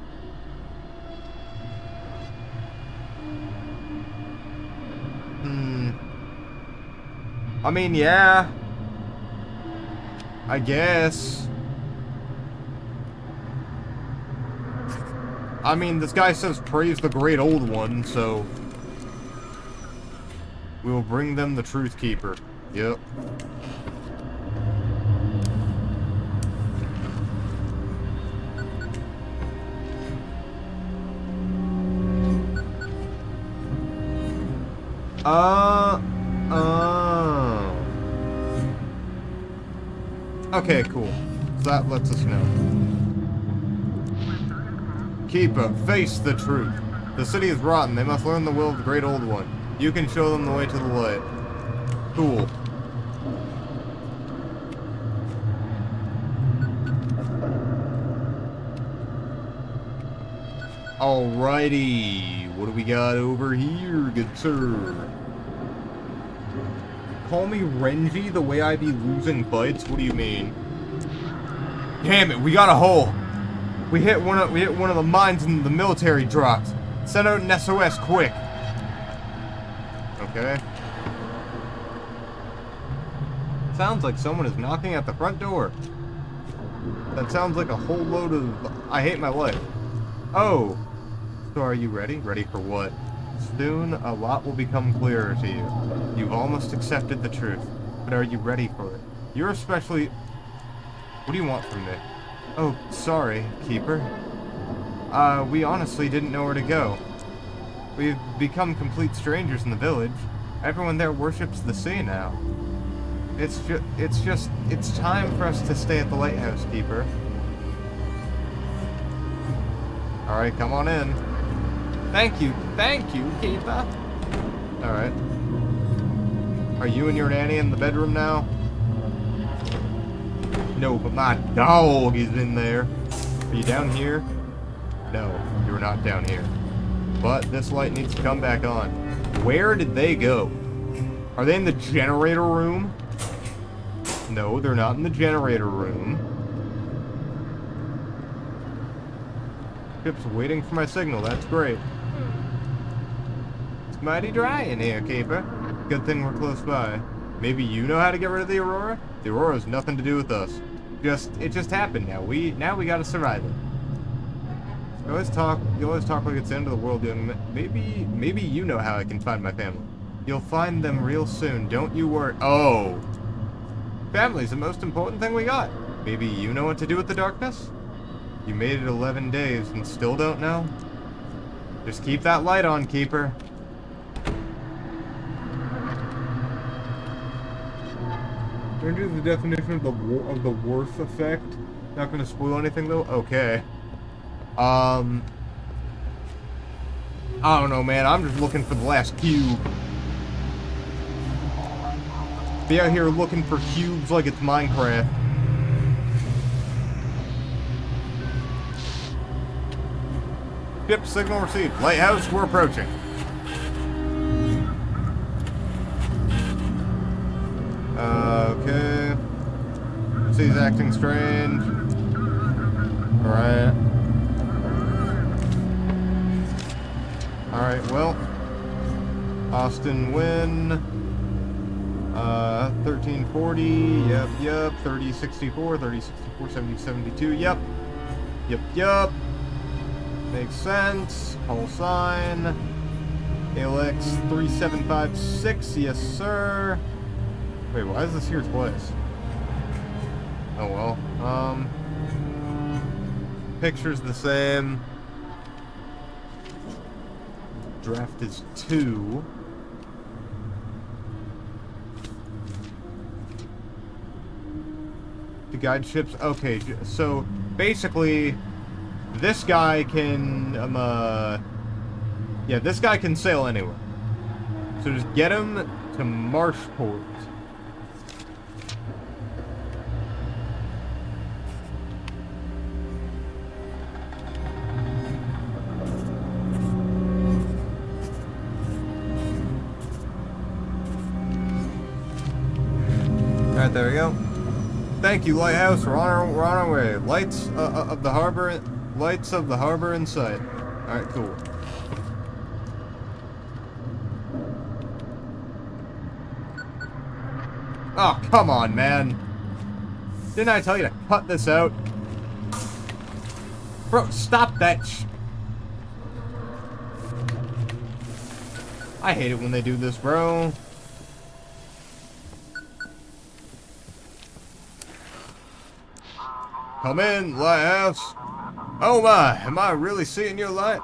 I mean, yeah. I guess. I mean, this guy says praise the great old one, so... we will bring them the Truth Keeper. Yep. Okay, cool. So that lets us know. Keeper, face the truth. The city is rotten. They must learn the will of the great old one. You can show them the way to the light. Cool. Alrighty. What do we got over here, good sir? Call me Renji the way I be losing fights? What do you mean? Damn it, we got a hole. We hit one of the mines and the military dropped. Send out an SOS quick. Okay. Sounds like someone is knocking at the front door. That sounds like a whole load of I hate my life. Oh. So are you ready? Ready for what? Soon, a lot will become clearer to you. You've almost accepted the truth, but are you ready for it? You're especially... What do you want from me? Oh, sorry, Keeper. We honestly didn't know where to go. We've become complete strangers in the village. Everyone there worships the sea now. It's time for us to stay at the lighthouse, Keeper. Alright, come on in. Thank you, Keeper. Alright. Are you and your nanny in the bedroom now? No, but my dog is in there. Are you down here? No, you're not down here. But this light needs to come back on. Where did they go? Are they in the generator room? No, they're not in the generator room. Ship's waiting for my signal, that's great. It's mighty dry in here, Keeper. Good thing we're close by. Maybe you know how to get rid of the Aurora? The Aurora has nothing to do with us. It just happened now. We gotta survive it. You always talk like it's the end of the world, young man. Maybe you know how I can find my family. You'll find them real soon, don't you worry. Oh. Family's the most important thing we got. Maybe you know what to do with the darkness? You made it 11 days and still don't know? Just keep that light on, Keeper. Changes the definition of the Worth effect. Not gonna spoil anything though? Okay. I don't know, man. I'm just looking for the last cube. Be out here looking for cubes like it's Minecraft. Ship signal received. Lighthouse, we're approaching. Okay. Sea's acting strange. Alright. Alright, well. Austin win. 1340. Yep. 3064. 3064. 7072. Yep. Makes sense. Call sign. ALX 3756. Yes, sir. Wait, why is this here twice? Oh well. Picture's the same. Draft is 2. The guide ships. Okay, so basically, this guy can. Yeah, this guy can sail anywhere. So just get him to Marshport. Alright, there we go. Thank you, Lighthouse. We're on our way. Lights of the harbor in sight. Alright, cool. Oh, come on, man. Didn't I tell you to cut this out? Bro, stop that I hate it when they do this, bro. Come in, Lighthouse. Oh my, am I really seeing your light?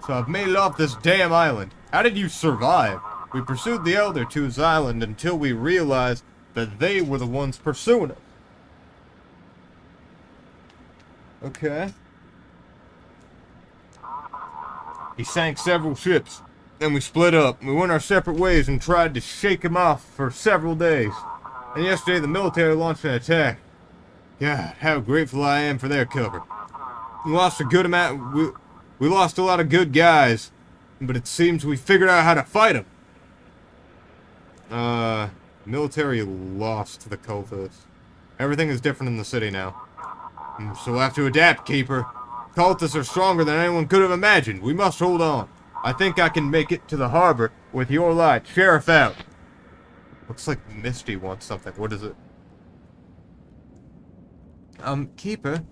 So I've made it off this damn island. How did you survive? We pursued the Elder to his island until we realized that they were the ones pursuing us. Okay. He sank several ships. Then we split up. We went our separate ways and tried to shake him off for several days. And yesterday the military launched an attack. God, how grateful I am for their cover. We lost a good amount. We lost a lot of good guys, but it seems we figured out how to fight them. Military lost to the cultists. Everything is different in the city now. So we'll have to adapt, Keeper. Cultists are stronger than anyone could have imagined. We must hold on. I think I can make it to the harbor with your light. Sheriff out. Looks like Misty wants something. What is it? Keeper,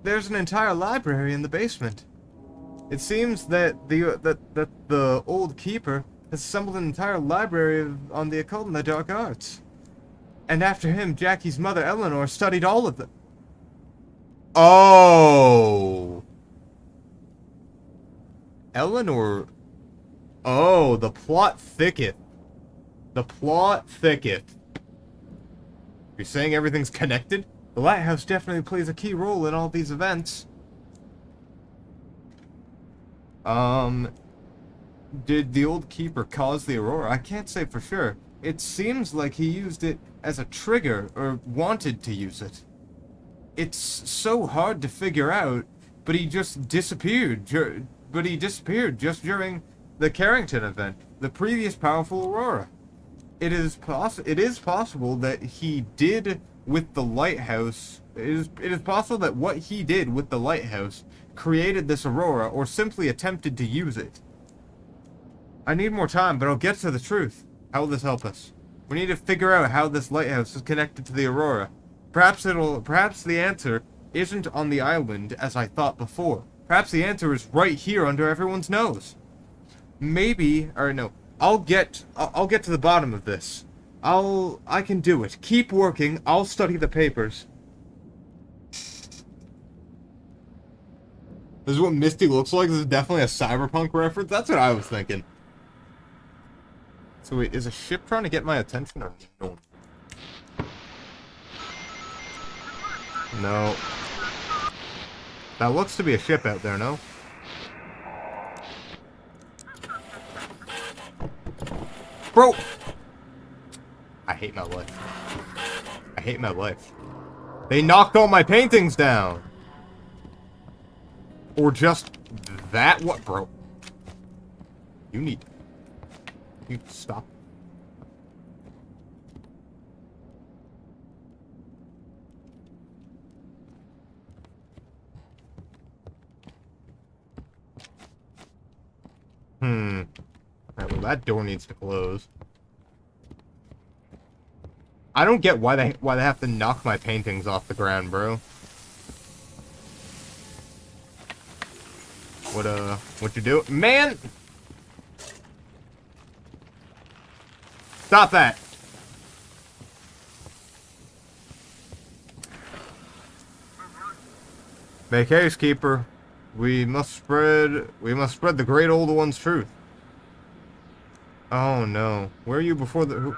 there's an entire library in the basement. It seems that the old Keeper has assembled an entire library on the occult and the dark arts. And after him, Jackie's mother, Eleanor, studied all of them. Oh! Eleanor... Oh, the plot thicketh. The plot thicketh. You're saying everything's connected? The lighthouse definitely plays a key role in all these events. Did the old Keeper cause the Aurora? I can't say for sure. It seems like he used it as a trigger, or wanted to use it. It's so hard to figure out, but he just disappeared. Just during the Carrington event, the previous powerful Aurora. It is possible that he did with the lighthouse. It is possible that what he did with the lighthouse created this Aurora, or simply attempted to use it. I need more time, but I'll get to the truth. How will this help us? We need to figure out how this lighthouse is connected to the Aurora. Perhaps the answer isn't on the island as I thought before. Perhaps the answer is right here under everyone's nose. Maybe, or no, I'll get to the bottom of this. I can do it. Keep working. I'll study the papers. This is what Misty looks like. This is definitely a cyberpunk reference. That's what I was thinking. So wait, is a ship trying to get my attention or no? No. That looks to be a ship out there, no? Bro! I hate my life. I hate my life. They knocked all my paintings down! Or just that? What, bro? You stop. Alright, well, that door needs to close. I don't get why they have to knock my paintings off the ground, bro. What you do? Man! Stop that! Make haste, Keeper. We must spread the great old one's truth. Oh no. Where are you before the...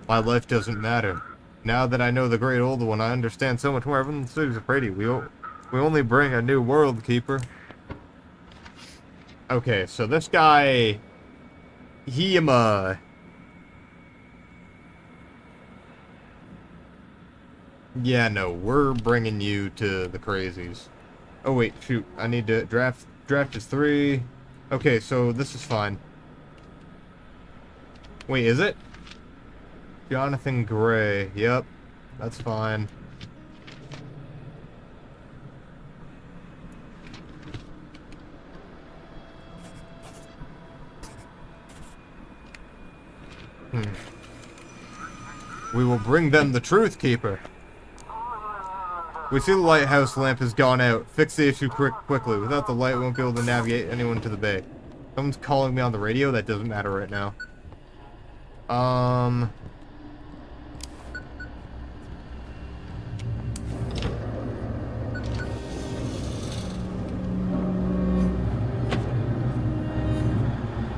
My life doesn't matter. Now that I know the great old one, I understand so much more. Everyone in the city's afraid of you. We only bring a new world, Keeper. Okay, so this guy... Yeah, no, we're bringing you to the crazies. Oh, wait, shoot. I need to draft is 3. Okay, so this is fine. Wait, is it? Jonathan Gray. Yep. That's fine. We will bring them the Truth Keeper. We see the lighthouse lamp has gone out. Fix the issue quickly. Without the light, we won't be able to navigate anyone to the bay. Someone's calling me on the radio. That doesn't matter right now.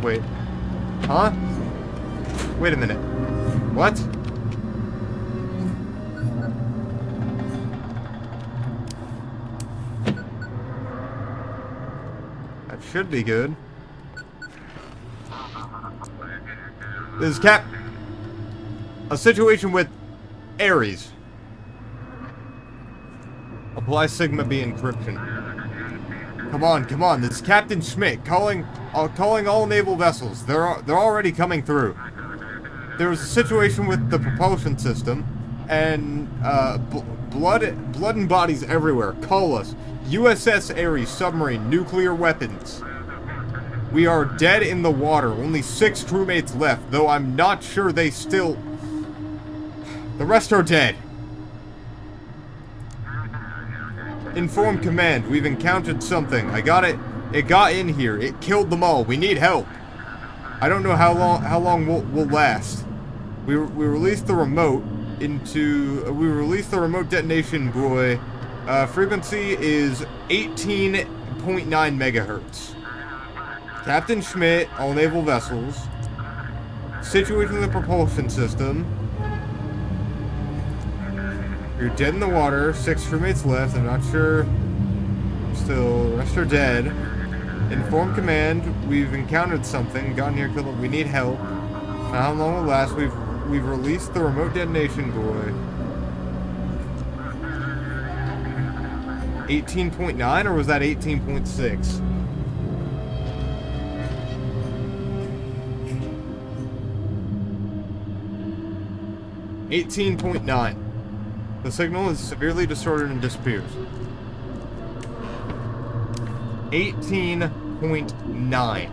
Wait. Huh? Wait a minute. What? That should be good. This is a situation with Ares. Apply Sigma B encryption. Come on. This is Captain Schmidt calling all naval vessels. They're already coming through. There was a situation with the propulsion system, and blood and bodies everywhere. Call us. USS Ares submarine, nuclear weapons. We are dead in the water. Only 6 crewmates left, though I'm not sure they still... The rest are dead. Inform command. We've encountered something. I got it. It got in here. It killed them all. We need help. I don't know how long we'll last. We released the remote we released the remote detonation buoy. Frequency is 18.9 megahertz. Captain Schmidt, all naval vessels. Situation in the propulsion system. You're dead in the water. 6 crewmates left. I'm not sure. Still, the rest are dead. Inform command. We've encountered something. Gotten here. We need help. How long will last? We've released the remote detonation buoy. 18.9, or was that 18.6? $18.9. The signal is severely distorted and disappears. 18.9.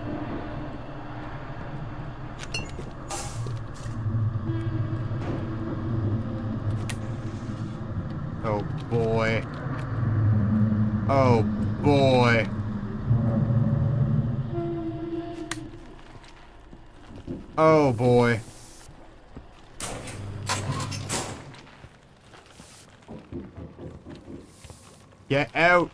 Oh boy. Oh boy. Oh boy. Get out.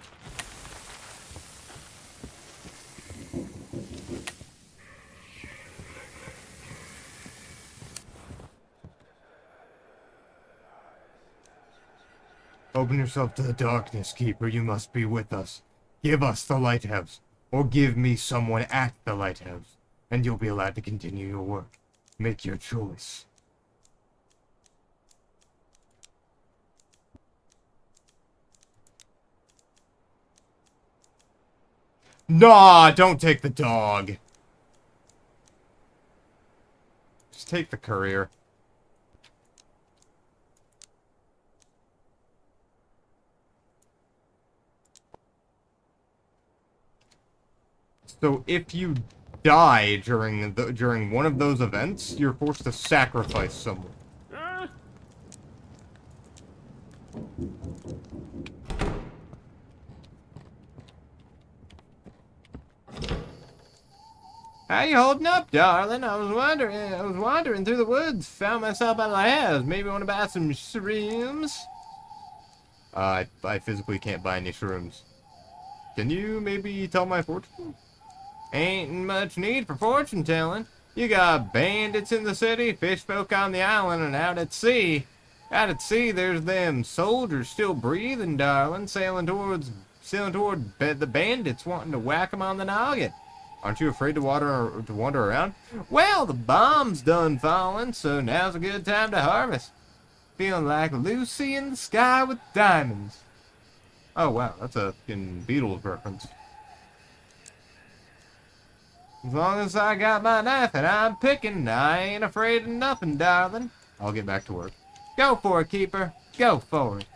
Open yourself to the darkness, Keeper. You must be with us. Give us the lighthouse, or give me someone at the lighthouse, and you'll be allowed to continue your work. Make your choice. Nah, don't take the dog. Just take the courier. So if you die during one of those events, you're forced to sacrifice someone. How you holding up, darling? I was wandering through the woods, found myself at my house. Maybe want to buy some shrooms? I physically can't buy any shrooms. Can you maybe tell my fortune? Ain't much need for fortune telling. You got bandits in the city, fish folk on the island, and out at sea. Out at sea, there's them soldiers still breathing, darling, sailing toward the bandits wanting to whack 'em on the noggin. Aren't you afraid to wander around? Well, the bomb's done falling, so now's a good time to harvest. Feeling like Lucy in the sky with diamonds. Oh wow, that's a fucking Beatles reference. As long as I got my knife and I'm picking, I ain't afraid of nothing, darling. I'll get back to work. Go for it, Keeper. Go for it.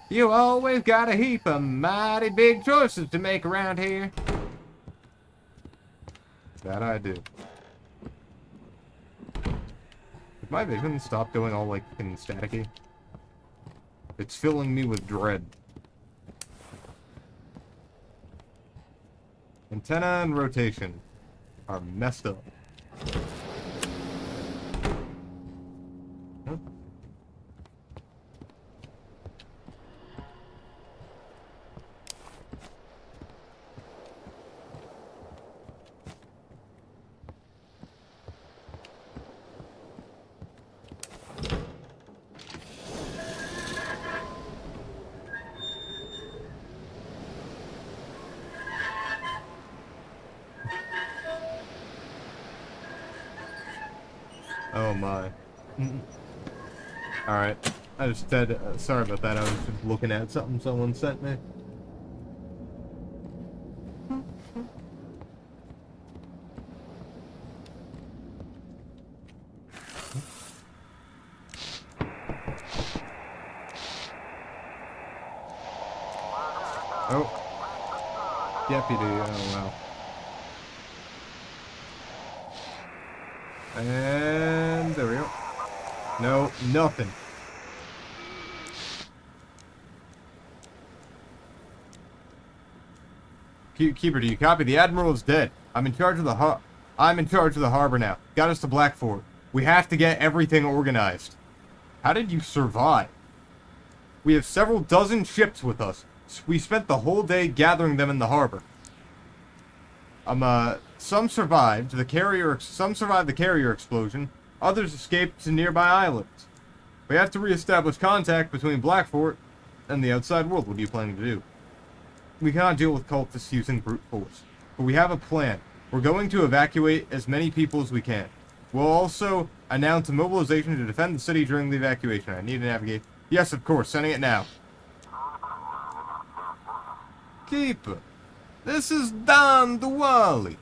You always got a heap of mighty big choices to make around here. That I do. Did my vision stop going all, like, fucking staticky? It's filling me with dread. Antenna and rotation are messed up. Huh? Oh my. Alright. I just said, sorry about that, I was just looking at something someone sent me. Oh. Deputy, oh wow. And there we go. No, nothing. Keeper, do you copy? The Admiral is dead. I'm in charge of the harbor now. Got us to Blackfort. We have to get everything organized. How did you survive? We have several dozen ships with us. We spent the whole day gathering them in the harbor. Some survived the carrier explosion. Others escaped to nearby islands. We have to reestablish contact between Blackfort and the outside world. What are you planning to do? We cannot deal with cultists using brute force, but we have a plan. We're going to evacuate as many people as we can. We'll also announce a mobilization to defend the city during the evacuation. I need to navigate. Yes, of course. Sending it now. Keeper, this is Dan Diwali.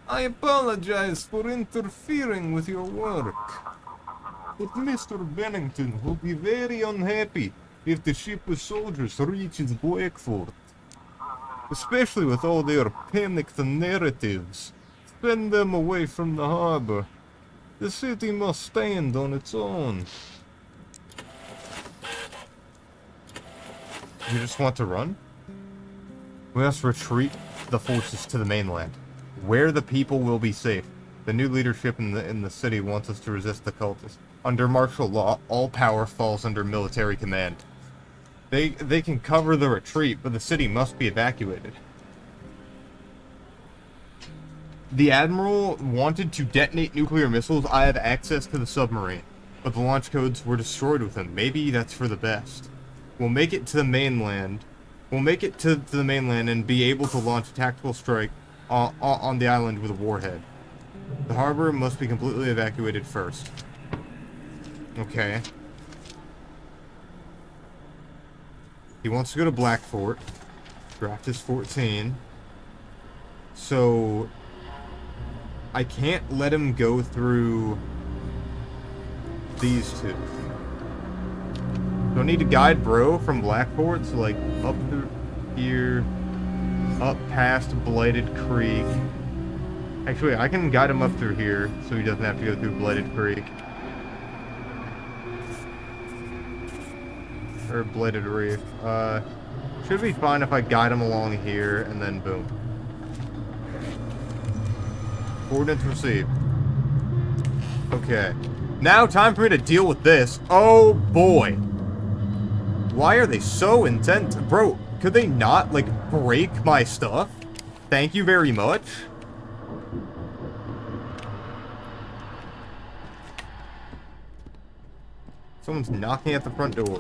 I apologize for interfering with your work. But Mr. Bennington will be very unhappy if the ship with soldiers reaches Blackfort. Especially with all their panicked narratives. Send them away from the harbor. The city must stand on its own. You just want to run? We must retreat the forces to the mainland, where the people will be safe. The new leadership in the city wants us to resist the cultists. Under martial law, all power falls under military command. They can cover the retreat, but the city must be evacuated. The Admiral wanted to detonate nuclear missiles. I have access to the submarine, but the launch codes were destroyed with him. Maybe that's for the best. We'll make it to the mainland. We'll make it to the mainland and be able to launch a tactical strike on the island with a warhead. The harbor must be completely evacuated first. Okay. He wants to go to Blackfort. Draft is 14. So I can't let him go through these two. Do I need to guide bro from Blackfort? So like up through here, up past Blighted Creek. Actually, I can guide him up through here so he doesn't have to go through Blighted Creek. Or Blighted Reef. Should be fine if I guide him along here and then boom. Coordinates received. Okay. Now time for me to deal with this. Oh boy. Why are they so intense? Bro, could they not, like, break my stuff? Thank you very much. Someone's knocking at the front door.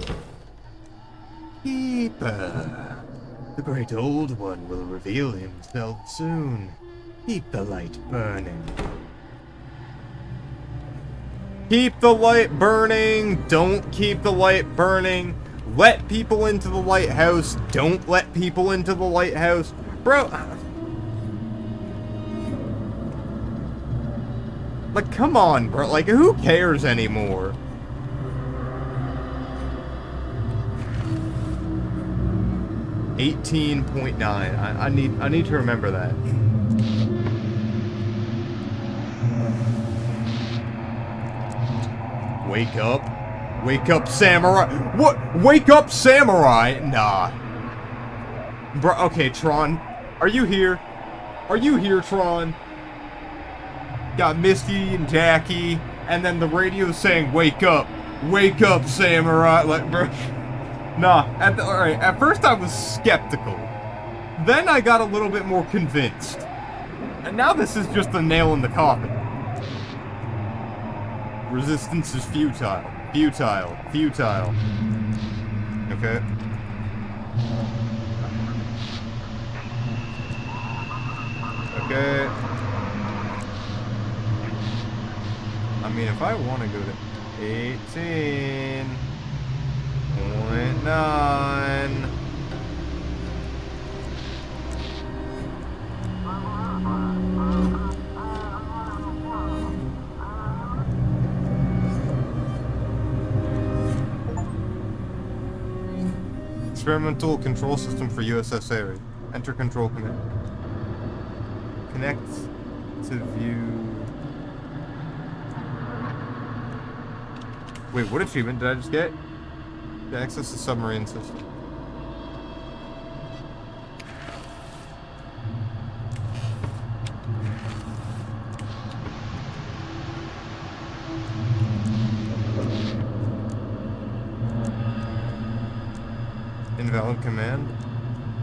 Keeper. The great old one will reveal himself soon. Keep the light burning. Keep the light burning. Don't keep the light burning. Let people into the lighthouse. Don't let people into the lighthouse. Bro. Like, come on, bro. Like, who cares anymore? 18.9. I need to remember that. Wake up. Wake up, samurai. What? Wake up, samurai? Nah. Bro, okay, Tron. Are you here? Are you here, Tron? Got Misty and Jackie, and then the radio saying, wake up, samurai. Like, bro. Nah, alright, at first I was skeptical. Then I got a little bit more convinced. And now this is just a nail in the coffin. Resistance is futile. Futile. Futile. Okay. Okay. I mean, if I want to go to 18.9. Experimental control system for USS area. Enter control command. Connect to view. Wait, what achievement did I just get? To access the submarine system. Invalid command?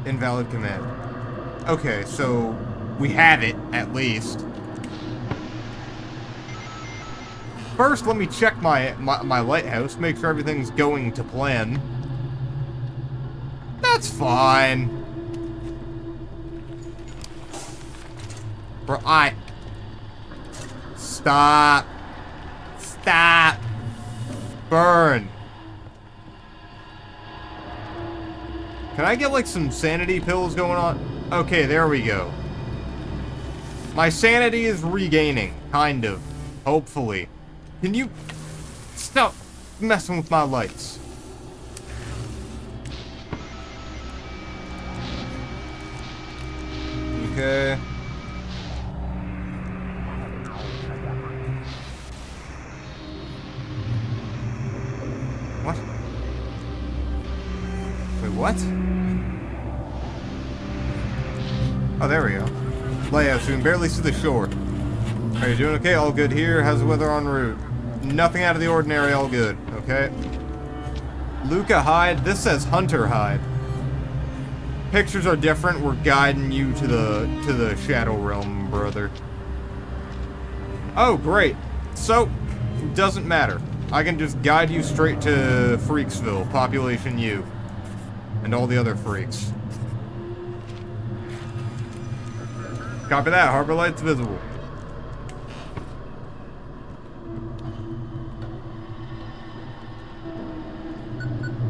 Invalid command. Okay, so we have it, at least. First, let me check my lighthouse, make sure everything's going to plan. That's fine. Bro, Stop. Stop. Burn. Can I get, like, some sanity pills going on? Okay, there we go. My sanity is regaining, kind of. Hopefully. Can you stop messing with my lights? Okay. What? Wait, what? Oh, there we go. Layout, so we can barely see the shore. Are you doing okay? All good here? How's the weather en route? Nothing out of the ordinary, all good. Okay. Luca Hyde. This says Hunter Hyde. Pictures are different. We're guiding you to the Shadow Realm, brother. Oh, great. So, it doesn't matter. I can just guide you straight to Freaksville, Population U. And all the other freaks. Copy that. Harbor lights visible.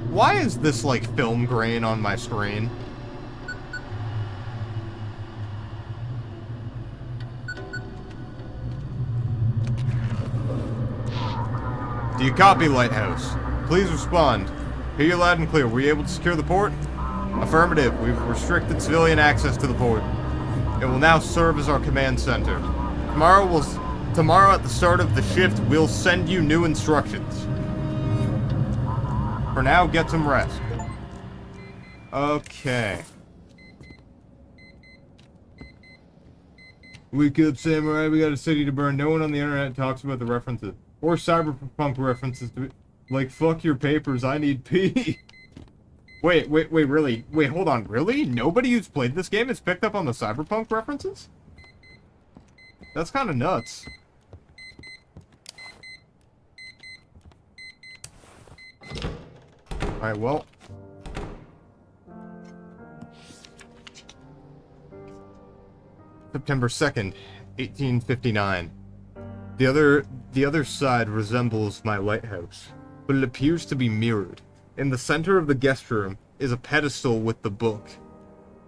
Why is this, like, film grain on my screen? Do you copy, Lighthouse? Please respond. Hear you loud and clear. Were you able to secure the port? Affirmative. We've restricted civilian access to the port. It will now serve as our command center. Tomorrow at the start of the shift, we'll send you new instructions. For now, get some rest. Okay. Wake up, samurai. We got a city to burn. No one on the internet talks about the references. Or cyberpunk references to... Like, fuck your papers. I need pee. Wait, really? Wait, hold on. Really? Nobody who's played this game has picked up on the cyberpunk references? That's kind of nuts. Alright, well. September 2nd, 1859. The other side resembles my lighthouse, but it appears to be mirrored. In the center of the guest room is a pedestal with the book.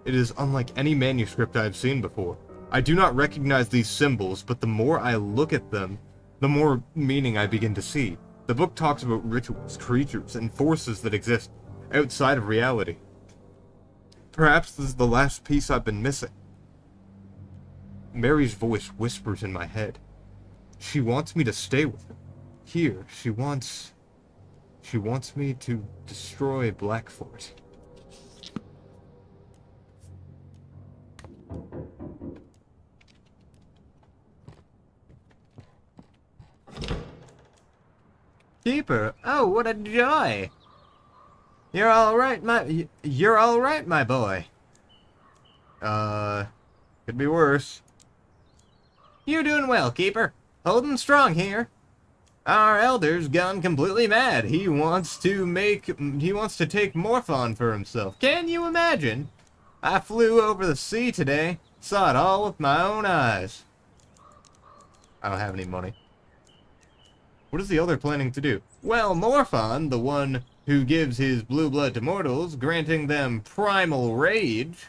It is unlike any manuscript I have seen before. I do not recognize these symbols, but the more I look at them, the more meaning I begin to see. The book talks about rituals, creatures, and forces that exist outside of reality. Perhaps this is the last piece I've been missing. Mary's voice whispers in my head. She wants me to stay with her. Here, she wants me to destroy Blackfort. Keeper, oh, what a joy! You're all right, my boy. Could be worse. You doing well, Keeper. Holding strong here. Our elder's gone completely mad. He wants to take Morphon for himself. Can you imagine? I flew over the sea today, saw it all with my own eyes. I don't have any money. What is the elder planning to do? Well, Morphon, the one who gives his blue blood to mortals, granting them primal rage.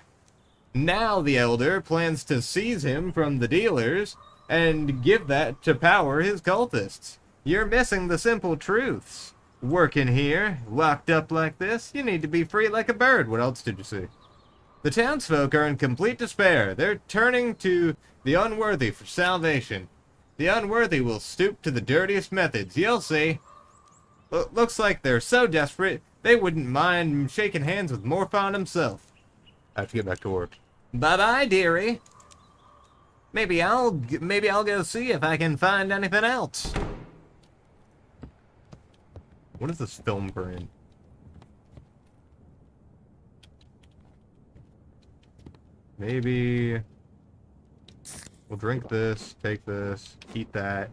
Now the elder plans to seize him from the dealers and give that to power his cultists. You're missing the simple truths. Working here, locked up like this, you need to be free like a bird. What else did you see? The townsfolk are in complete despair. They're turning to the unworthy for salvation. The unworthy will stoop to the dirtiest methods, you'll see. Looks like they're so desperate, they wouldn't mind shaking hands with Morphon himself. I have to get back to work. Bye-bye, dearie. Maybe I'll go see if I can find anything else. What is this film brain? Maybe we'll drink this, take this, eat that,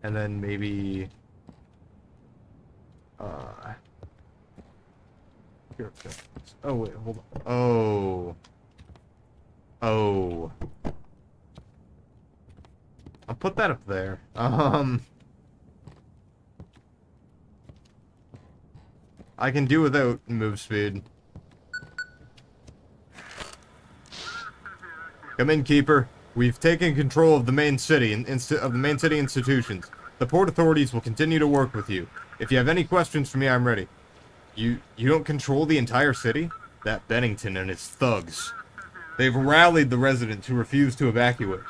and then maybe here it goes. Oh wait, hold on. Oh. I'll put that up there. I can do without move speed. Come in, Keeper. We've taken control of the main city institutions. The port authorities will continue to work with you. If you have any questions for me, I'm ready. You don't control the entire city? That Bennington and his thugs. They've rallied the residents who refuse to evacuate.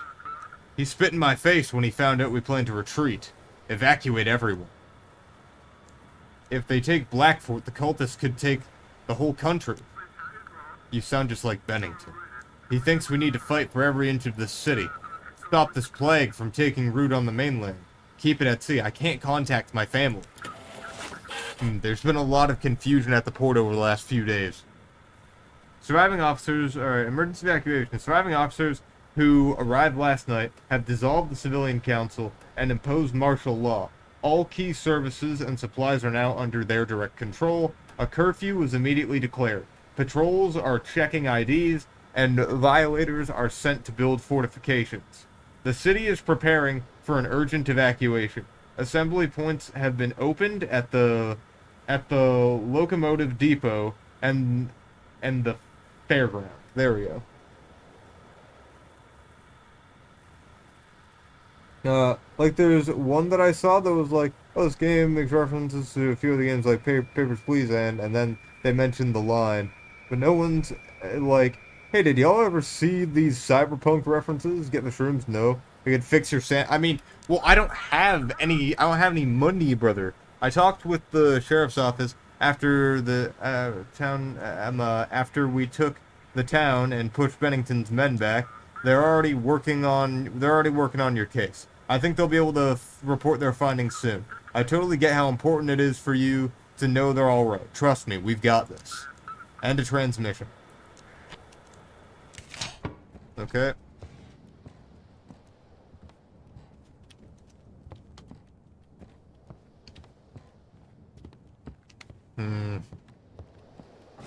He spit in my face when he found out we plan to retreat. Evacuate everyone. If they take Blackfort, the cultists could take the whole country. You sound just like Bennington. He thinks we need to fight for every inch of this city. Stop this plague from taking root on the mainland. Keep it at sea. I can't contact my family. There's been a lot of confusion at the port over the last few days. Emergency evacuation. Surviving officers who arrived last night have dissolved the civilian council and imposed martial law. All key services and supplies are now under their direct control. A curfew was immediately declared. Patrols are checking IDs, and violators are sent to build fortifications. The city is preparing for an urgent evacuation. Assembly points have been opened at the locomotive depot and the fairground. There we go. Like there's one that I saw that was like, oh, this game makes references to a few of the games like Papers, Please, and then they mentioned the line. But no one's like, hey, did y'all ever see these cyberpunk references? Get the shrooms? No. We could fix your I mean, well, I don't have any money, brother. I talked with the sheriff's office after the after we took the town and pushed Bennington's men back. They're already working on your case. I think they'll be able to report their findings soon. I totally get how important it is for you to know they're all right. Trust me, we've got this. End of transmission. Okay.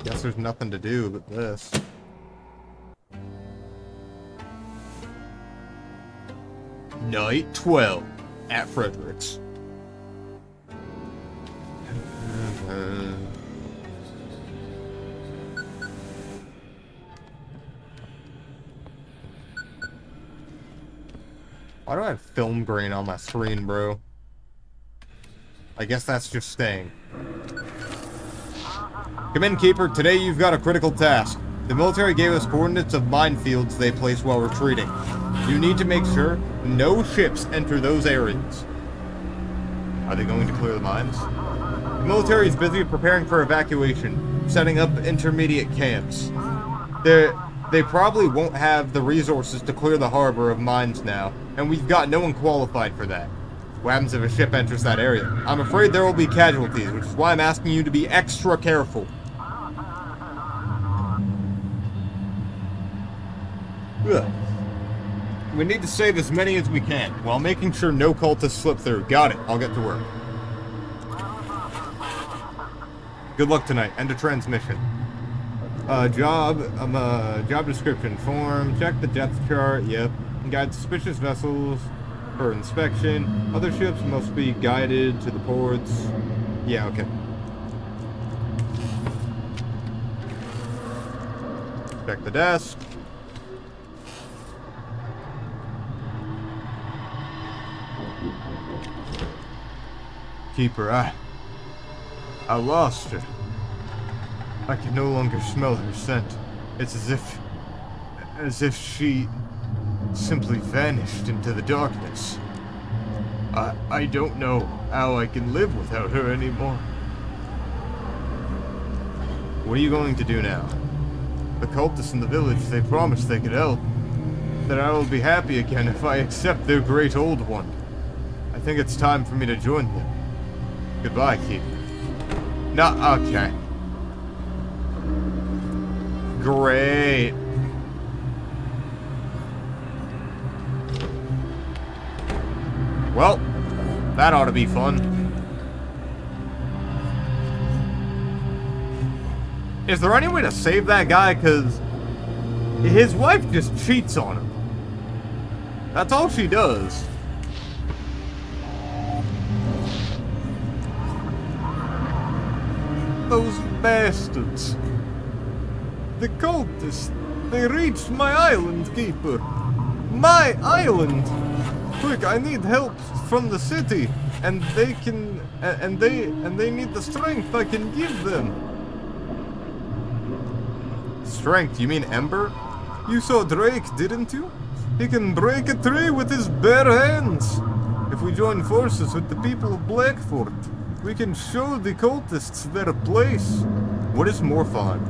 Guess there's nothing to do but this. Night 12 at Frederick's. Why do I have film grain on my screen, bro? I guess that's just staying. Come in, Keeper. Today you've got a critical task. The military gave us coordinates of minefields they placed while retreating. You need to make sure no ships enter those areas. Are they going to clear the mines? The military is busy preparing for evacuation, setting up intermediate camps. They probably won't have the resources to clear the harbor of mines now, and we've got no one qualified for that. What happens if a ship enters that area? I'm afraid there will be casualties, which is why I'm asking you to be extra careful. Ugh. We need to save as many as we can, while making sure no cultists slip through. Got it. I'll get to work. Good luck tonight. End of transmission. Job description form. Check the depth chart. Yep. Guide suspicious vessels for inspection. Other ships must be guided to the ports. Yeah, okay. Check the desk. Keeper, I lost her. I can no longer smell her scent. It's as if she simply vanished into the darkness. I don't know how I can live without her anymore. What are you going to do now? The cultists in the village, they promised they could help. That I will be happy again if I accept their great old one. I think it's time for me to join them. Goodbye, Keeper. No, okay. Great. Well, that ought to be fun. Is there any way to save that guy? Because his wife just cheats on him. That's all she does. Those bastards. The cultists. They reached my island, Keeper. My island! Quick, I need help from the city. And they can... And they need the strength I can give them. Strength? You mean Ember? You saw Drake, didn't you? He can break a tree with his bare hands. If we join forces with the people of Blackfort, we can show the cultists their place. What is Morphon?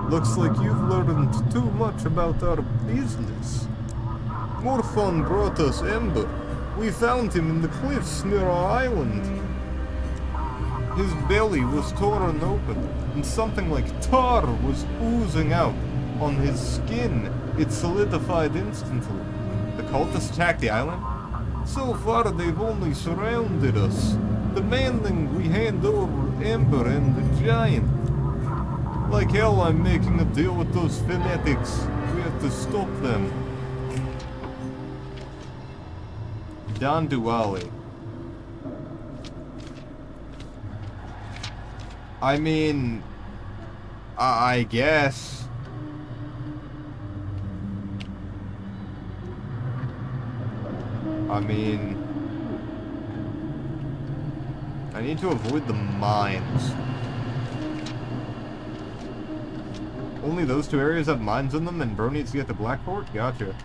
Looks like you've learned too much about our business. Morphon brought us Ember. We found him in the cliffs near our island. His belly was torn open, and something like tar was oozing out. On his skin, it solidified instantly. The cultists attacked the island? So far, they've only surrounded us, demanding we hand over Ember and the giant. Like hell, I'm making a deal with those fanatics. We have to stop them. Don Duali. I mean... I guess... I mean... I need to avoid the mines. Only those two areas have mines in them, and Bro needs to get to Blackport? Gotcha.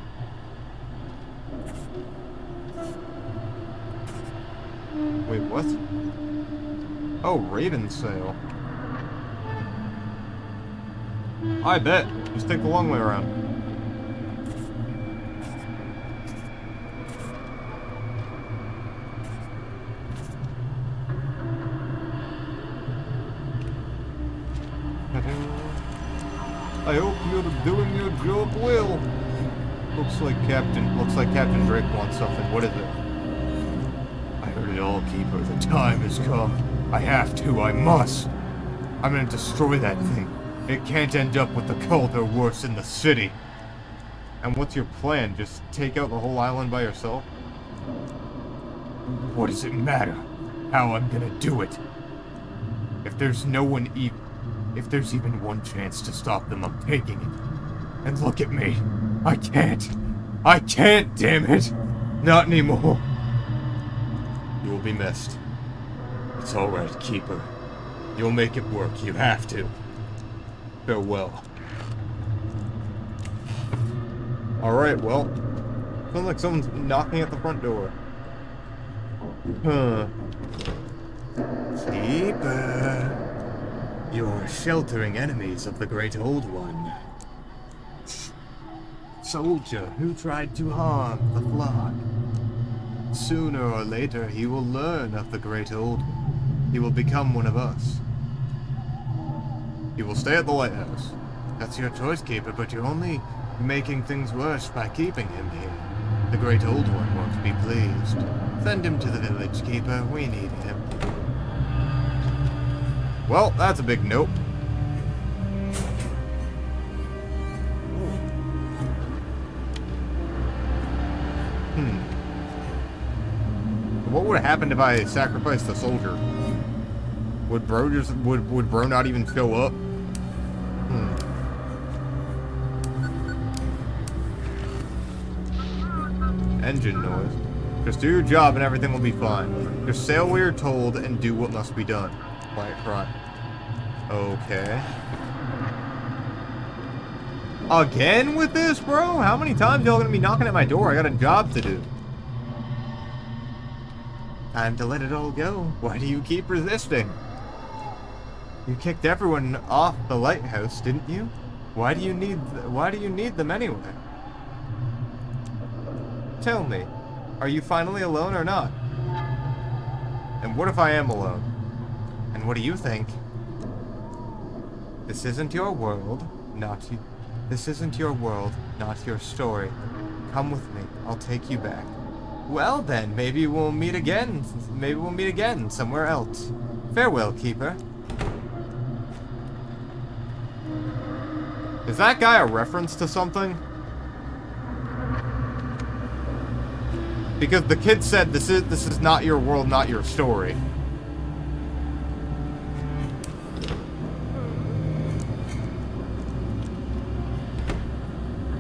Wait, what? Oh, Raven Sail. I bet. Just take the long way around. I hope you're doing your job well. Looks like Captain Drake wants something. What is it? I heard it all, Keeper. The time has come. I have to. I must. I'm gonna destroy that thing. It can't end up with the cult or worse in the city. And what's your plan? Just take out the whole island by yourself? What does it matter how I'm gonna do it? If there's even one chance to stop them, I'm taking it. And look at me. I can't, damn it. Not anymore. You will be missed. It's alright, Keeper. You'll make it work. You have to. Farewell. Alright, well. Sounds like someone's knocking at the front door. Huh. Keeper, you're sheltering enemies of the Great Old One. Soldier who tried to harm the flock. Sooner or later, he will learn of the Great Old One. He will become one of us. He will stay at the lighthouse. That's your choice, Keeper, but you're only making things worse by keeping him here. The Great Old One won't be pleased. Send him to the village, Keeper. We need him. Well, that's a big nope. What would have happened if I sacrificed the soldier? Would bro not even show up? Engine noise. Just do your job and everything will be fine. Just say what you're told and do what must be done. Quiet cry. Okay. Again with this, bro? How many times y'all gonna be knocking at my door? I got a job to do. Time to let it all go. Why do you keep resisting? You kicked everyone off the lighthouse, didn't you? Why do you need them anyway? Tell me, are you finally alone or not? And what if I am alone? And what do you think? This isn't your world, not you. This isn't your world, not your story. Come with me, I'll take you back. Well then, maybe we'll meet again. Maybe we'll meet again somewhere else. Farewell, Keeper. Is that guy a reference to something? Because the kid said this is not your world, not your story.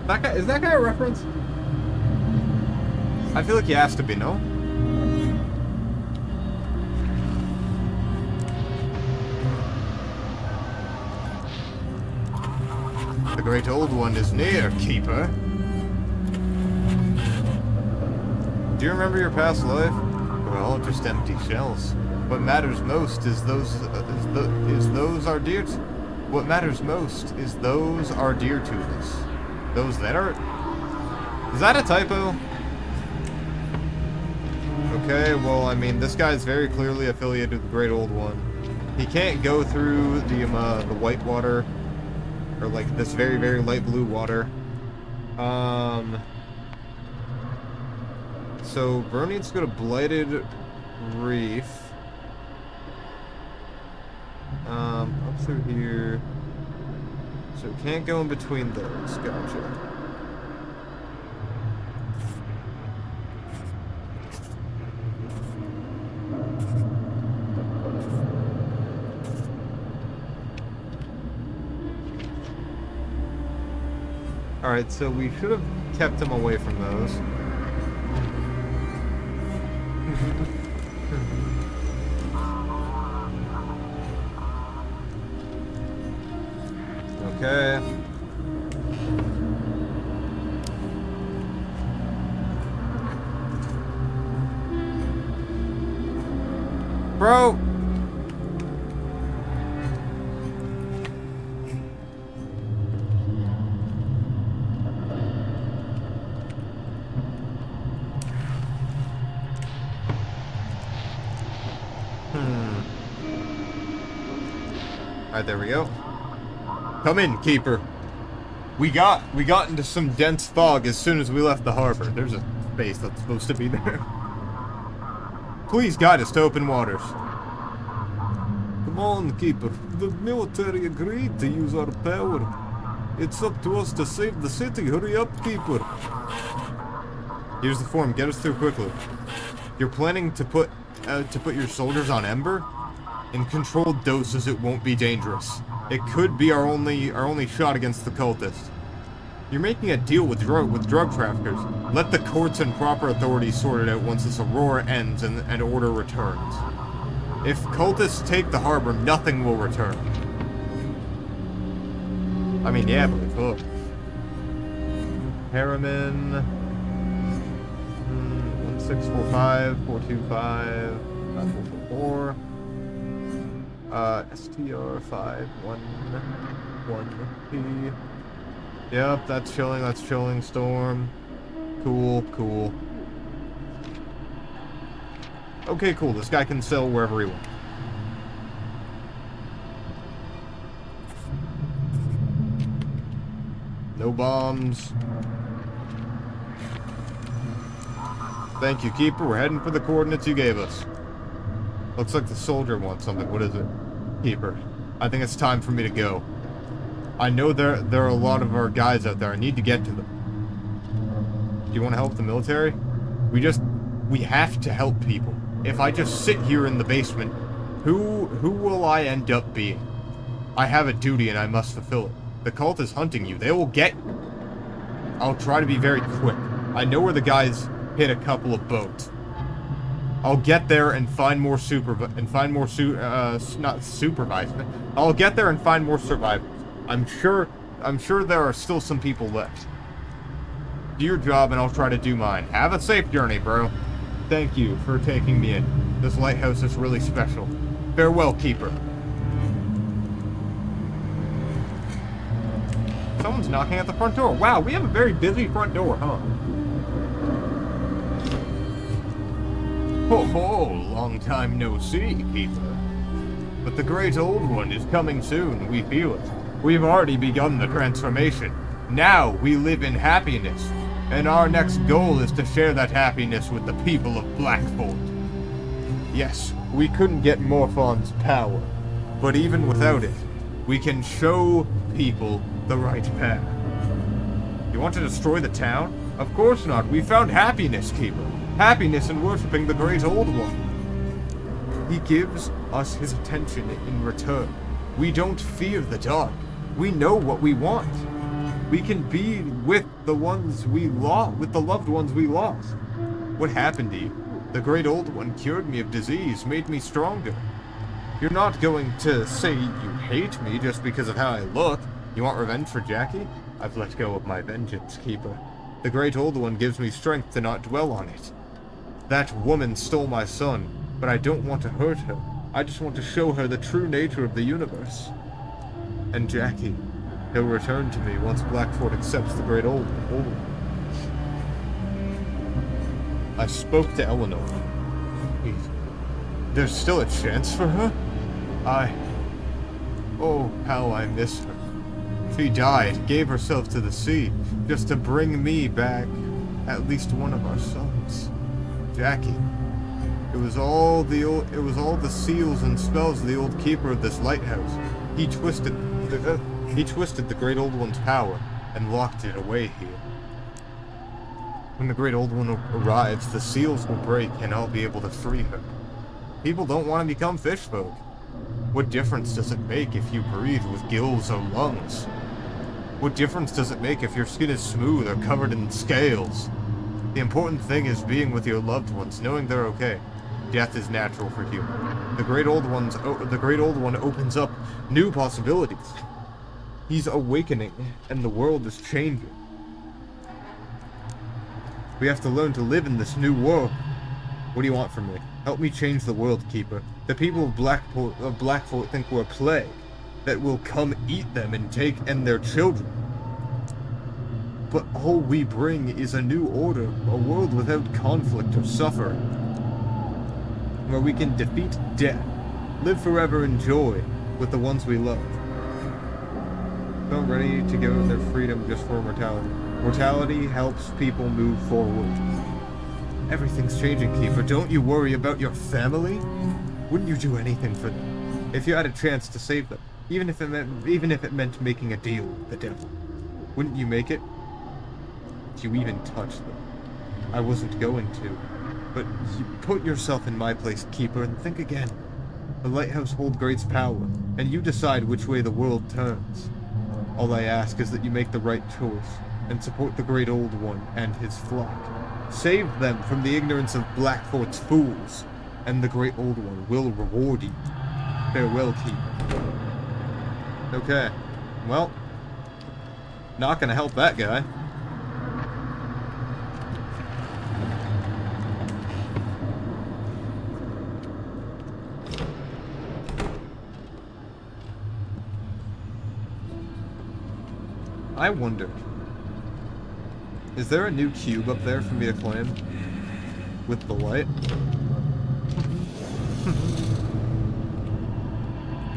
Is that guy a reference? I feel like he has to be, no? The Great Old One is near, Keeper. Do you remember your past life? We're all just empty shells. What matters most is those are dear. What matters most is those are dear to us. Those that are. Is that a typo? Okay, well, I mean, this guy's very clearly affiliated with the Great Old One. He can't go through the white water, or like this very, very light blue water. So bro needs to go to Blighted Reef. Up through here. So can't go in between those. Gotcha. Alright, so we should have kept him away from those. Okay. Bro! Alright, there we go. Come in, Keeper. We got into some dense fog as soon as we left the harbor. There's a space that's supposed to be there. Please guide us to open waters. Come on, Keeper. The military agreed to use our power. It's up to us to save the city. Hurry up, Keeper. Here's the form. Get us through quickly. You're planning to put your soldiers on Ember? In controlled doses, it won't be dangerous. It could be our only shot against the cultists. You're making a deal with drug traffickers. Let the courts and proper authorities sort it out once this aurora ends and order returns. If cultists take the harbor, nothing will return. I mean, yeah, but look. Harriman. 1645, 425, 5444. STR 511P. Yep, that's chilling, storm. Cool, cool. Okay, cool, this guy can sell wherever he wants. No bombs. Thank you, Keeper. We're heading for the coordinates you gave us. Looks like the soldier wants something. What is it? Keeper. I think it's time for me to go. I know there are a lot of our guys out there. I need to get to them. Do you want to help the military? We have to help people. If I just sit here in the basement, who will I end up being? I have a duty and I must fulfill it. The cult is hunting you. They will get you. I'll try to be very quick. I know where the guys hit a couple of boats. I'll get there and find more not supervisors. I'll get there and find more survivors. I'm sure there are still some people left. Do your job and I'll try to do mine. Have a safe journey, bro. Thank you for taking me in. This lighthouse is really special. Farewell, Keeper. Someone's knocking at the front door. Wow, we have a very busy front door, huh? Ho ho, long time no see, Keeper. But the great old one is coming soon, we feel it. We've already begun the transformation. Now we live in happiness, and our next goal is to share that happiness with the people of Blackfort. Yes, we couldn't get Morfon's power, but even without it, we can show people the right path. You want to destroy the town? Of course not. We found happiness, Keeper. Happiness in worshipping the great old one. He gives us his attention in return. We don't fear the dark. We know what we want. We can be with the ones we lost, with the loved ones we lost. What happened to you? The great old one cured me of disease, made me stronger. You're not going to say you hate me just because of how I look. You want revenge for Jackie? I've let go of my vengeance, Keeper. The great old one gives me strength to not dwell on it. That woman stole my son, but I don't want to hurt her. I just want to show her the true nature of the universe. And Jackie, he'll return to me once Blackfort accepts the great old one. I spoke to Eleanor. There's still a chance for her? Oh, how I miss her. She died, gave herself to the sea, just to bring me back at least one of our sons. Jackie. It was all the seals and spells of the old keeper of this lighthouse. He twisted the great old one's power and locked it away here. When the great old one arrives, the seals will break and I'll be able to free her. People don't want to become fish folk. What difference does it make if you breathe with gills or lungs? What difference does it make if your skin is smooth or covered in scales? The important thing is being with your loved ones, knowing they're okay. Death is natural for humans. The great old one opens up new possibilities. He's awakening, and the world is changing. We have to learn to live in this new world. What do you want from me? Help me change the world, Keeper. The people of Blackfort think we're a plague that will come eat them and their children. But all we bring is a new order, a world without conflict or suffering, where we can defeat death, live forever in joy with the ones we love. Not ready to give up their freedom just for mortality. Mortality helps people move forward. Everything's changing, Keeper. Don't you worry about your family? Wouldn't you do anything for them? If you had a chance to save them, even if it meant making a deal with the devil, wouldn't you make it? You even touch them. I wasn't going to, but you put yourself in my place, Keeper, and think again. The lighthouse holds great power, and you decide which way the world turns. All I ask is that you make the right choice, and support the great old one and his flock. Save them from the ignorance of Blackfort's fools. and the Great Old One will reward you. Farewell, keeper. Okay. Well, not gonna help that guy. I wonder, is there a new cube up there for me to claim? With the light?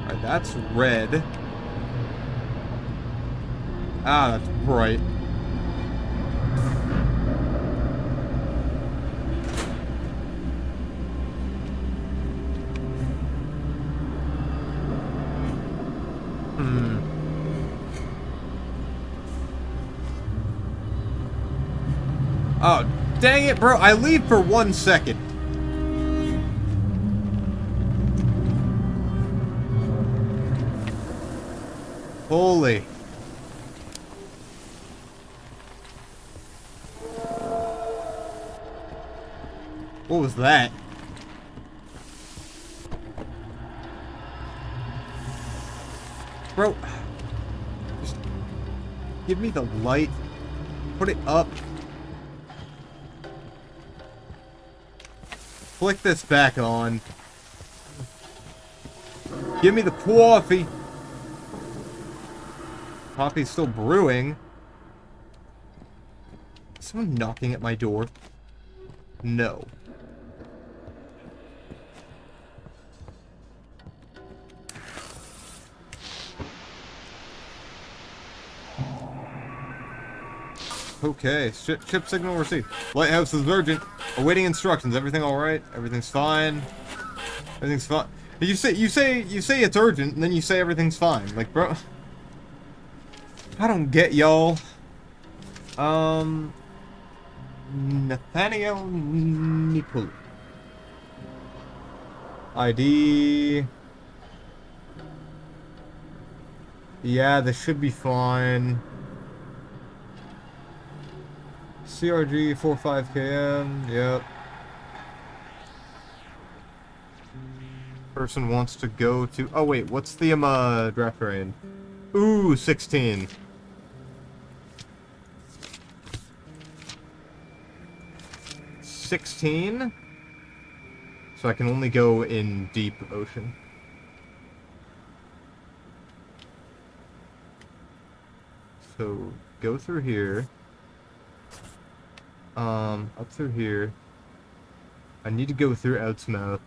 Alright, that's red. Ah, that's bright. Oh, dang it, bro. I leave for 1 second. Holy. What was that? Bro. Just give me the light. Put it up. Flick this back on. Give me the coffee. Coffee's still brewing. Is someone knocking at my door? No. Okay, ship signal received. Lighthouse is urgent. Awaiting instructions. Everything all right? Everything's fine. Everything's fine. You say it's urgent, and then you say everything's fine. Like, bro, I don't get y'all. Nathaniel Nicol. ID. Yeah, this should be fine. CRG 45KM, yep. Person wants to go to... Oh, wait, what's the, draft range? Ooh, 16. $16? So I can only go in deep ocean. So, go through here. Up through here. I need to go through Outsmouth.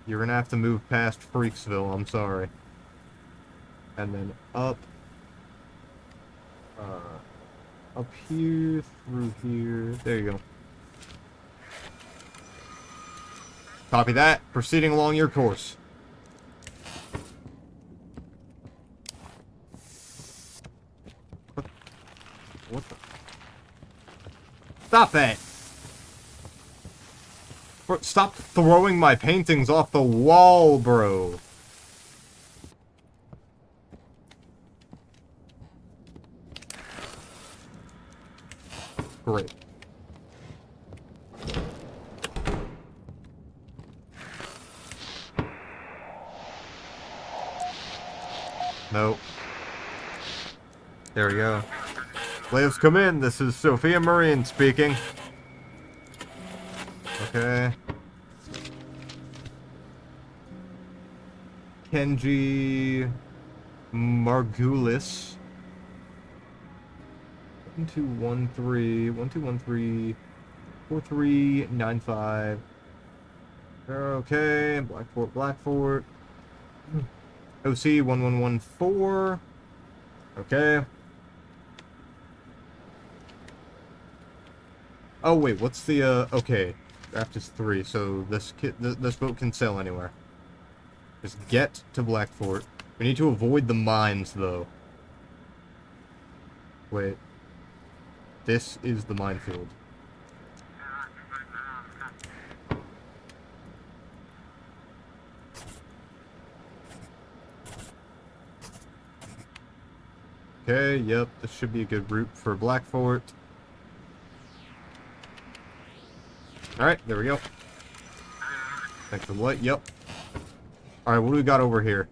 You're gonna have to move past Freaksville, I'm sorry. And then up. Up here, through here. There you go. Copy that. Proceeding along your course. What the? Stop that! Bro, stop throwing my paintings off the wall, bro. Great. Nope. There we go. Slaves come in, this is Sophia Marine speaking. Okay. Kenji Margulis. 1213 4395. Okay, Blackfort. OC 1114. Okay. Oh wait, what's the okay. Draft is 3, so this boat can sail anywhere. Just get to Blackfort. We need to avoid the mines though. Wait. This is the minefield. Okay, yep, this should be a good route for Blackfort. Alright, there we go. Thanks for the light, yep. Alright, what do we got over here?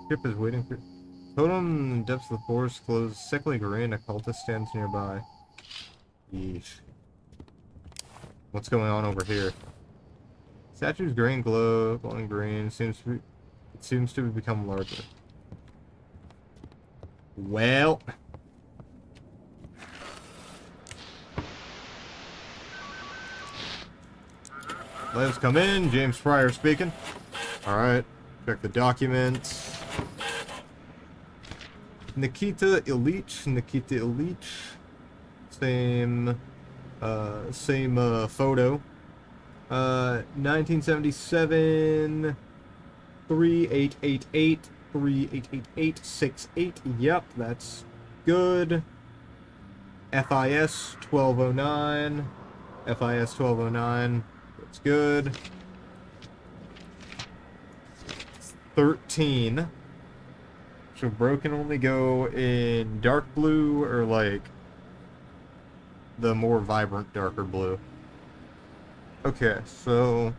Ship is waiting for... Totem in the depths of the forest glows sickly green. A cultist stands nearby. Yeesh. What's going on over here? Statue's green glow, glowing green, seems to have become larger. Well... Let's come in. James Pryor speaking. Alright. Check the documents. Nikita Ilyich. Same photo. 1977. 3888. Yep, that's good. FIS 1209. FIS 1209. That's good. 13. So bro can only go in dark blue or like the more vibrant darker blue. Okay, so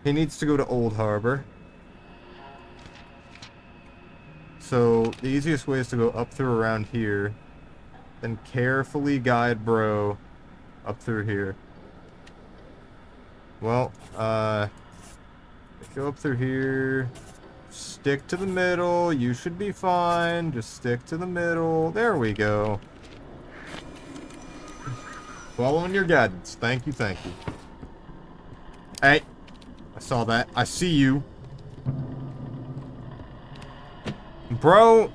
he needs to go to Old Harbor. So the easiest way is to go up through around here, then carefully guide bro up through here. Well, go up through here. Stick to the middle. You should be fine. Just stick to the middle. There we go. Following your guidance. Thank you, thank you. Hey. I saw that. I see you. Bro.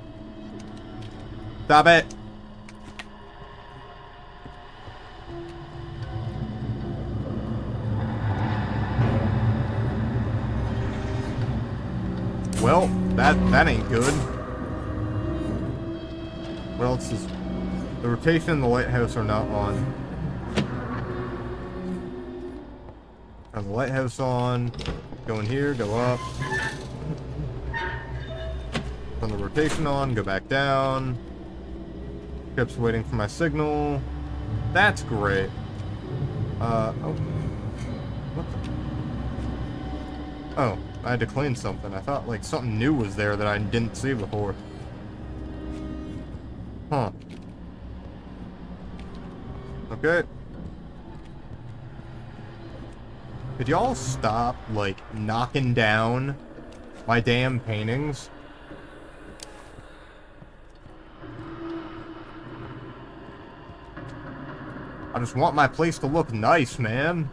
Stop it. Well, that ain't good. What else is... The rotation and the lighthouse are not on. Turn the lighthouse on. Go in here, go up. Turn the rotation on, go back down. Ship's waiting for my signal. That's great. Oh. What the... Oh. I had to clean something. I thought like something new was there that I didn't see before. Huh. Okay. Could y'all stop like knocking down my damn paintings? I just want my place to look nice, man.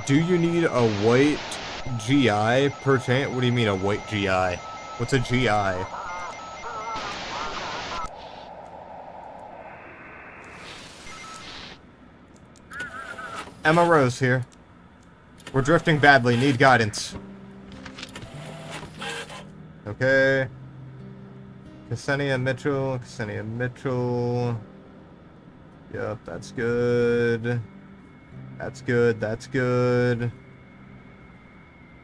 Do you need a white GI per chance? What do you mean a white GI? What's a GI? Emma Rose here. We're drifting badly. Need guidance. Okay. Cynna Mitchell. Yep, that's good. That's good. That's good.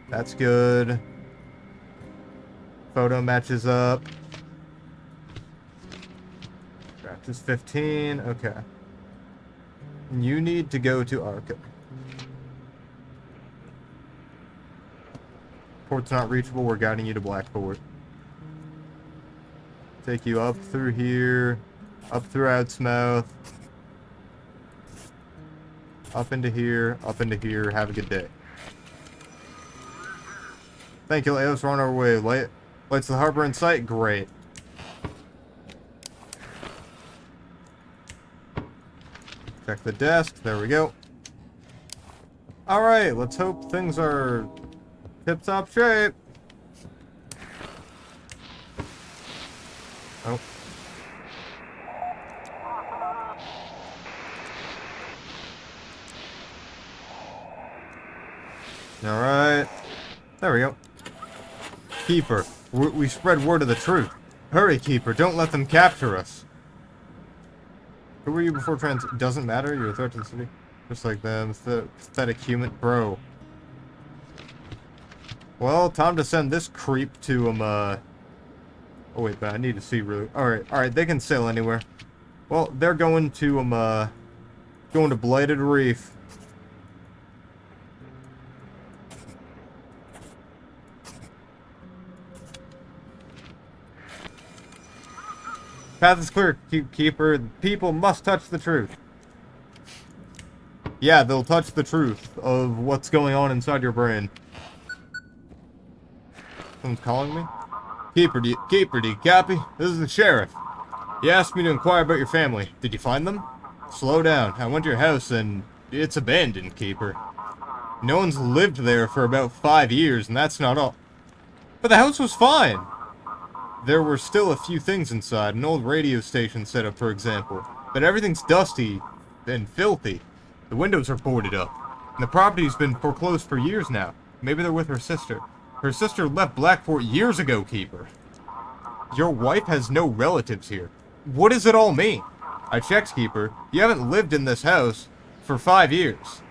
That's good. Photo matches up. Draft is 15. Okay. You need to go to Arca. Port's not reachable. We're guiding you to Blackport. Take you up through here. Up through Outsmouth. Up into here. Up into here. Have a good day. Thank you, Leos. We're on our way. Lights the harbor in sight? Great. Check the desk. There we go. Alright, let's hope things are tip-top shape. Oh. Alright. There we go. Keeper. We spread word of the truth. Hurry, Keeper, don't let them capture us. Who were you before trans? Doesn't matter, you're a threat to the city. Just like them, pathetic human. Bro. Well, time to send this creep to, Oh wait, but I need to see really... Alright, they can sail anywhere. Well, they're going to, going to Blighted Reef. Path is clear, Keeper. People must touch the truth. Yeah, they'll touch the truth of what's going on inside your brain. Someone's calling me? Keeper, do you copy? This is the sheriff. He asked me to inquire about your family. Did you find them? Slow down. I went to your house and it's abandoned, Keeper. No one's lived there for about 5 years, and that's not all. But the house was fine. There were still a few things inside, an old radio station set up, for example. But everything's dusty and filthy. The windows are boarded up. And the property's been foreclosed for years now. Maybe they're with her sister. Her sister left Blackport years ago, Keeper. Your wife has no relatives here. What does it all mean? I checked, Keeper. You haven't lived in this house for 5 years.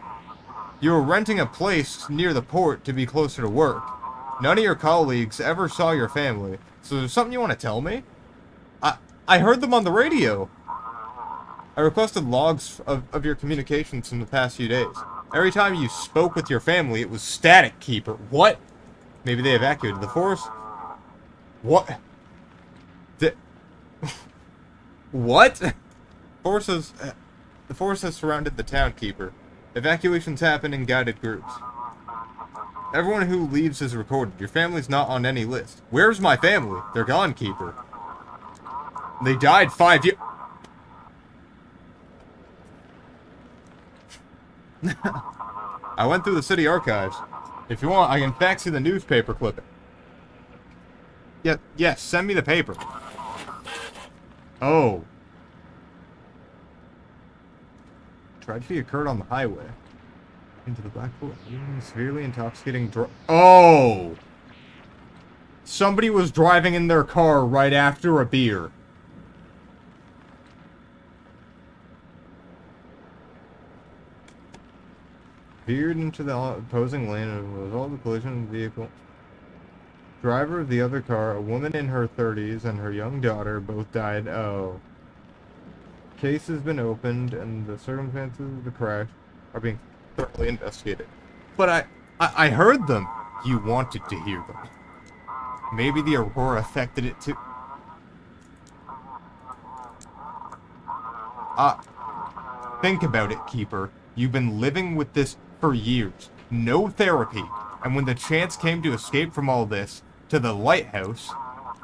You were renting a place near the port to be closer to work. None of your colleagues ever saw your family. So there's something you want to tell me? I heard them on the radio. I requested logs of your communications from the past few days. Every time you spoke with your family, it was static, Keeper. What? Maybe they evacuated the forest? What? What? The forest has surrounded the town, Keeper. Evacuations happen in guided groups. Everyone who leaves is recorded. Your family's not on any list. Where's my family? They're gone, Keeper. They died 5 years... I went through the city archives. If you want, I can fax you the newspaper clipping. Yes, send me the paper. Oh. Tragedy occurred on the highway. Into the Blackpool, severely intoxicating Oh! Somebody was driving in their car right after a beer. Veered into the opposing lane and was all the collision of the vehicle. Driver of the other car, a woman in her 30s, and her young daughter both died. Oh. Case has been opened, and the circumstances of the crash are being thoroughly investigated. But I heard them. You wanted to hear them. Maybe the aurora affected it too. Think about it, Keeper. You've been living with this for years. No therapy. And when the chance came to escape from all this, to the lighthouse,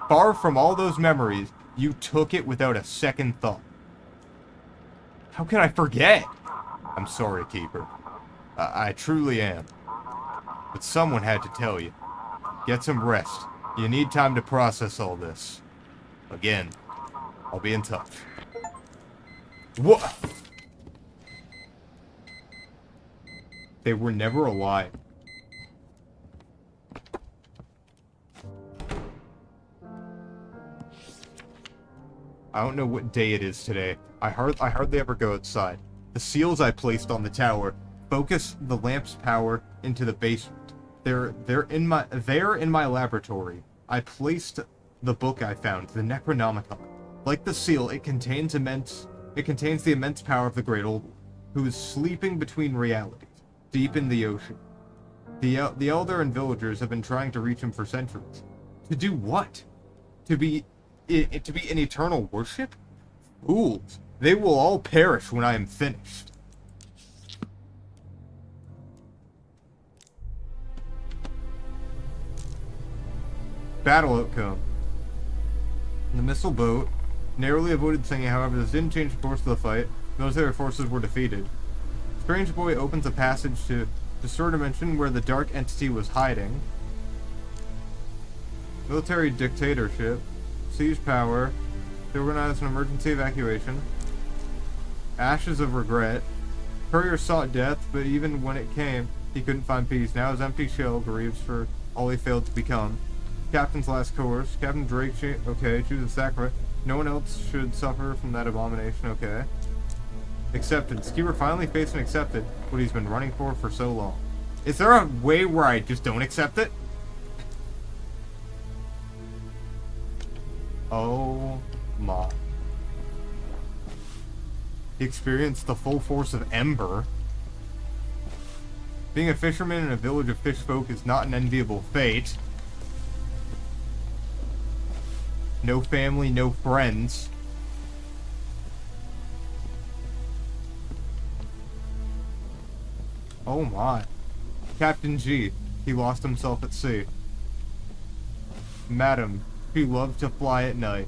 far from all those memories, you took it without a second thought. How can I forget? I'm sorry, Keeper. I truly am. But someone had to tell you. Get some rest. You need time to process all this. Again, I'll be in touch. What? They were never alive. I don't know what day it is today. I hardly ever go outside. The seals I placed on the tower focus the lamp's power into the basement. They're in my laboratory. I placed the book I found, the Necronomicon. Like the seal, it contains the immense power of the Great Old One, who is sleeping between realities, deep in the ocean. The Elder and villagers have been trying to reach him for centuries. To do what? To be in eternal worship? Fools! They will all perish when I am finished. Battle outcome. The missile boat narrowly avoided sinking, however, this didn't change the course of the fight. Military forces were defeated. Strange Boy opens a passage to Distor Dimension where the dark entity was hiding. Military dictatorship. Siege power. They organized an emergency evacuation. Ashes of regret. Courier sought death, but even when it came, he couldn't find peace. Now his empty shell grieves for all he failed to become. Captain's last course. Captain Drake, okay, choose a sacrifice. No one else should suffer from that abomination, okay. Accepted. Skeever finally faced and accepted what he's been running for so long. Is there a way where I just don't accept it? Oh my. He experienced the full force of Ember. Being a fisherman in a village of fish folk is not an enviable fate. No family, no friends. Oh my. Captain G. He lost himself at sea. Madam. He loved to fly at night.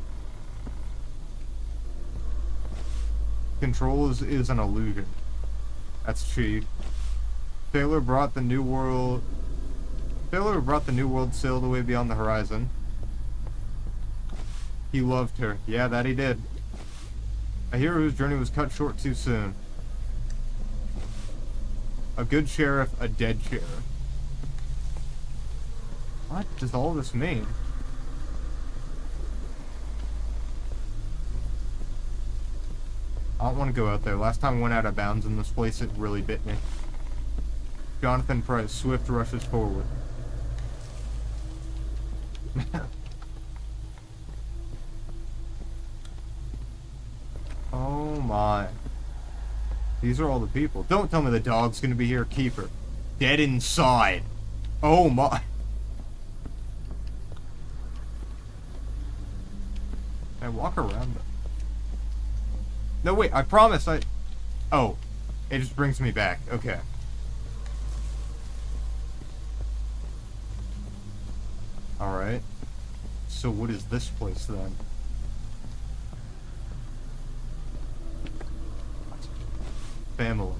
Control is an illusion. That's Chief. Sailor brought the new world. Sailor brought the new world sailed away beyond the horizon. He loved her. Yeah, that he did. A hero whose journey was cut short too soon. A good sheriff, a dead sheriff. What does all this mean? I don't want to go out there. Last time I went out of bounds in this place, it really bit me. Jonathan Price, swift rushes forward. Oh my. These are all the people. Don't tell me the dog's gonna be here, keeper. Dead inside. Oh my. Can I walk around them? No, wait, I promise I... Oh. It just brings me back. Okay. Alright. So what is this place then? Family.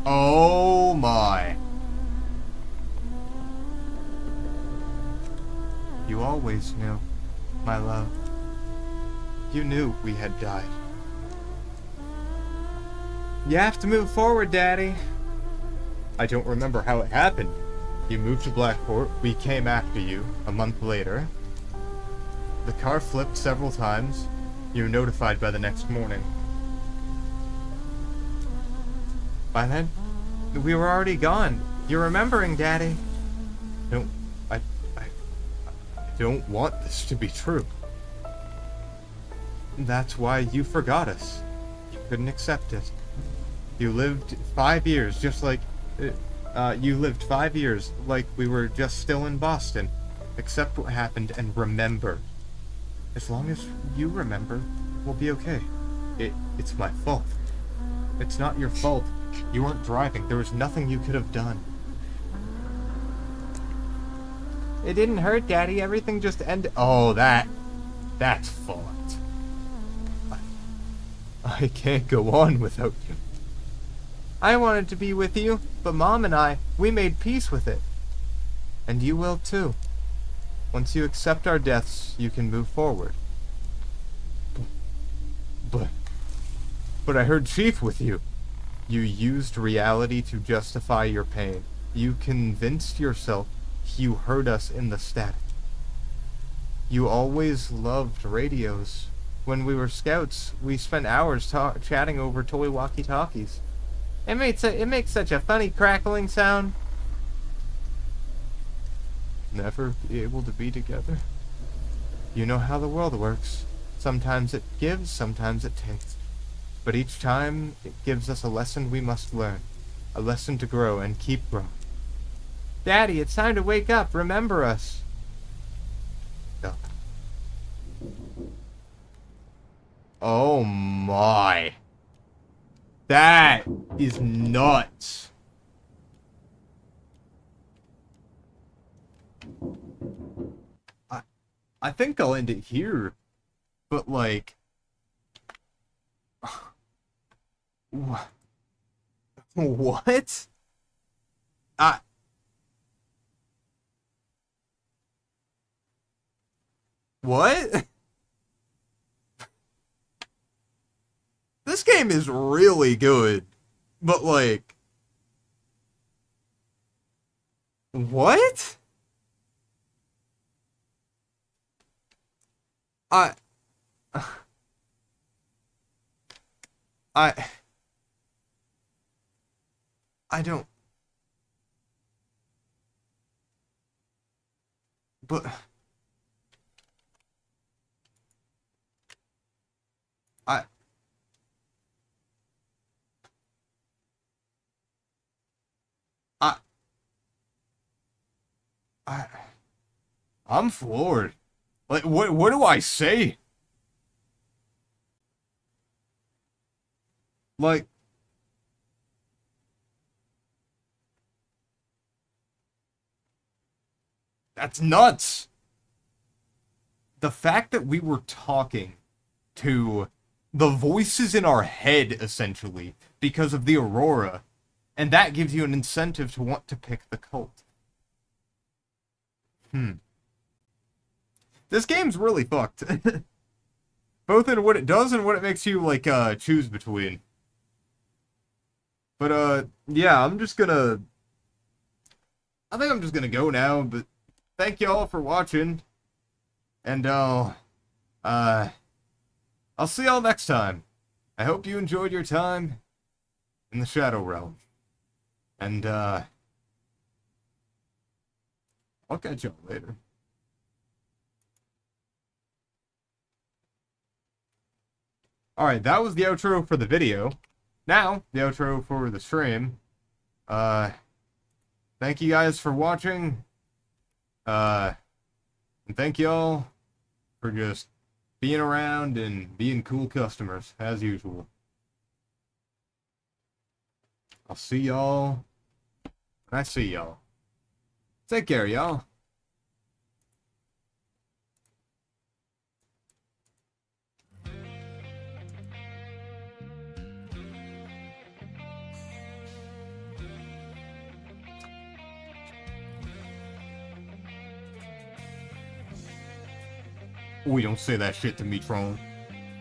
Oh my. You always knew, my love. You knew we had died. You have to move forward, Daddy. I don't remember how it happened. You moved to Blackport, we came after you, a month later. The car flipped several times. You were notified by the next morning. By then, we were already gone. You're remembering, Daddy. I don't want this to be true. That's why you forgot us. You couldn't accept it. You lived 5 years, just like... you lived 5 years, like we were just still in Boston. Accept what happened and remember. As long as you remember, we'll be okay. It's my fault. It's not your fault. You weren't driving. There was nothing you could have done. It didn't hurt, Daddy. Everything just ended. Oh, that's fucked. I can't go on without you. I wanted to be with you, but Mom and we made peace with it. And you will too. Once you accept our deaths, you can move forward. But I heard Chief with you. You used reality to justify your pain. You convinced yourself you heard us in the static. You always loved radios. When we were scouts, we spent hours chatting over toy walkie-talkies. It makes such a funny crackling sound. Never be able to be together. You know how the world works. Sometimes it gives, sometimes it takes. But each time, it gives us a lesson we must learn. A lesson to grow and keep growing. Daddy, it's time to wake up. Remember us. Go. Oh my. That is nuts. I think I'll end it here. But like... What? What? This game is really good, but like... What? I... I... I don't... But... I... I... I... I'm floored. Like, what do I say? Like... That's nuts! The fact that we were talking to the voices in our head, essentially, because of the Aurora, and that gives you an incentive to want to pick the cult. This game's really fucked. Both in what it does and what it makes you, like, choose between. But, yeah, I think I'm just gonna go now, but thank y'all for watching. And, I'll see y'all next time. I hope you enjoyed your time in the Shadow Realm. And, I'll catch y'all later. Alright, that was the outro for the video. Now, the outro for the stream. Thank you guys for watching. And thank y'all for just being around and being cool customers, as usual. I'll see y'all when I see y'all. Take care, y'all. We don't say that shit to me, Tron.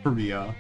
For real.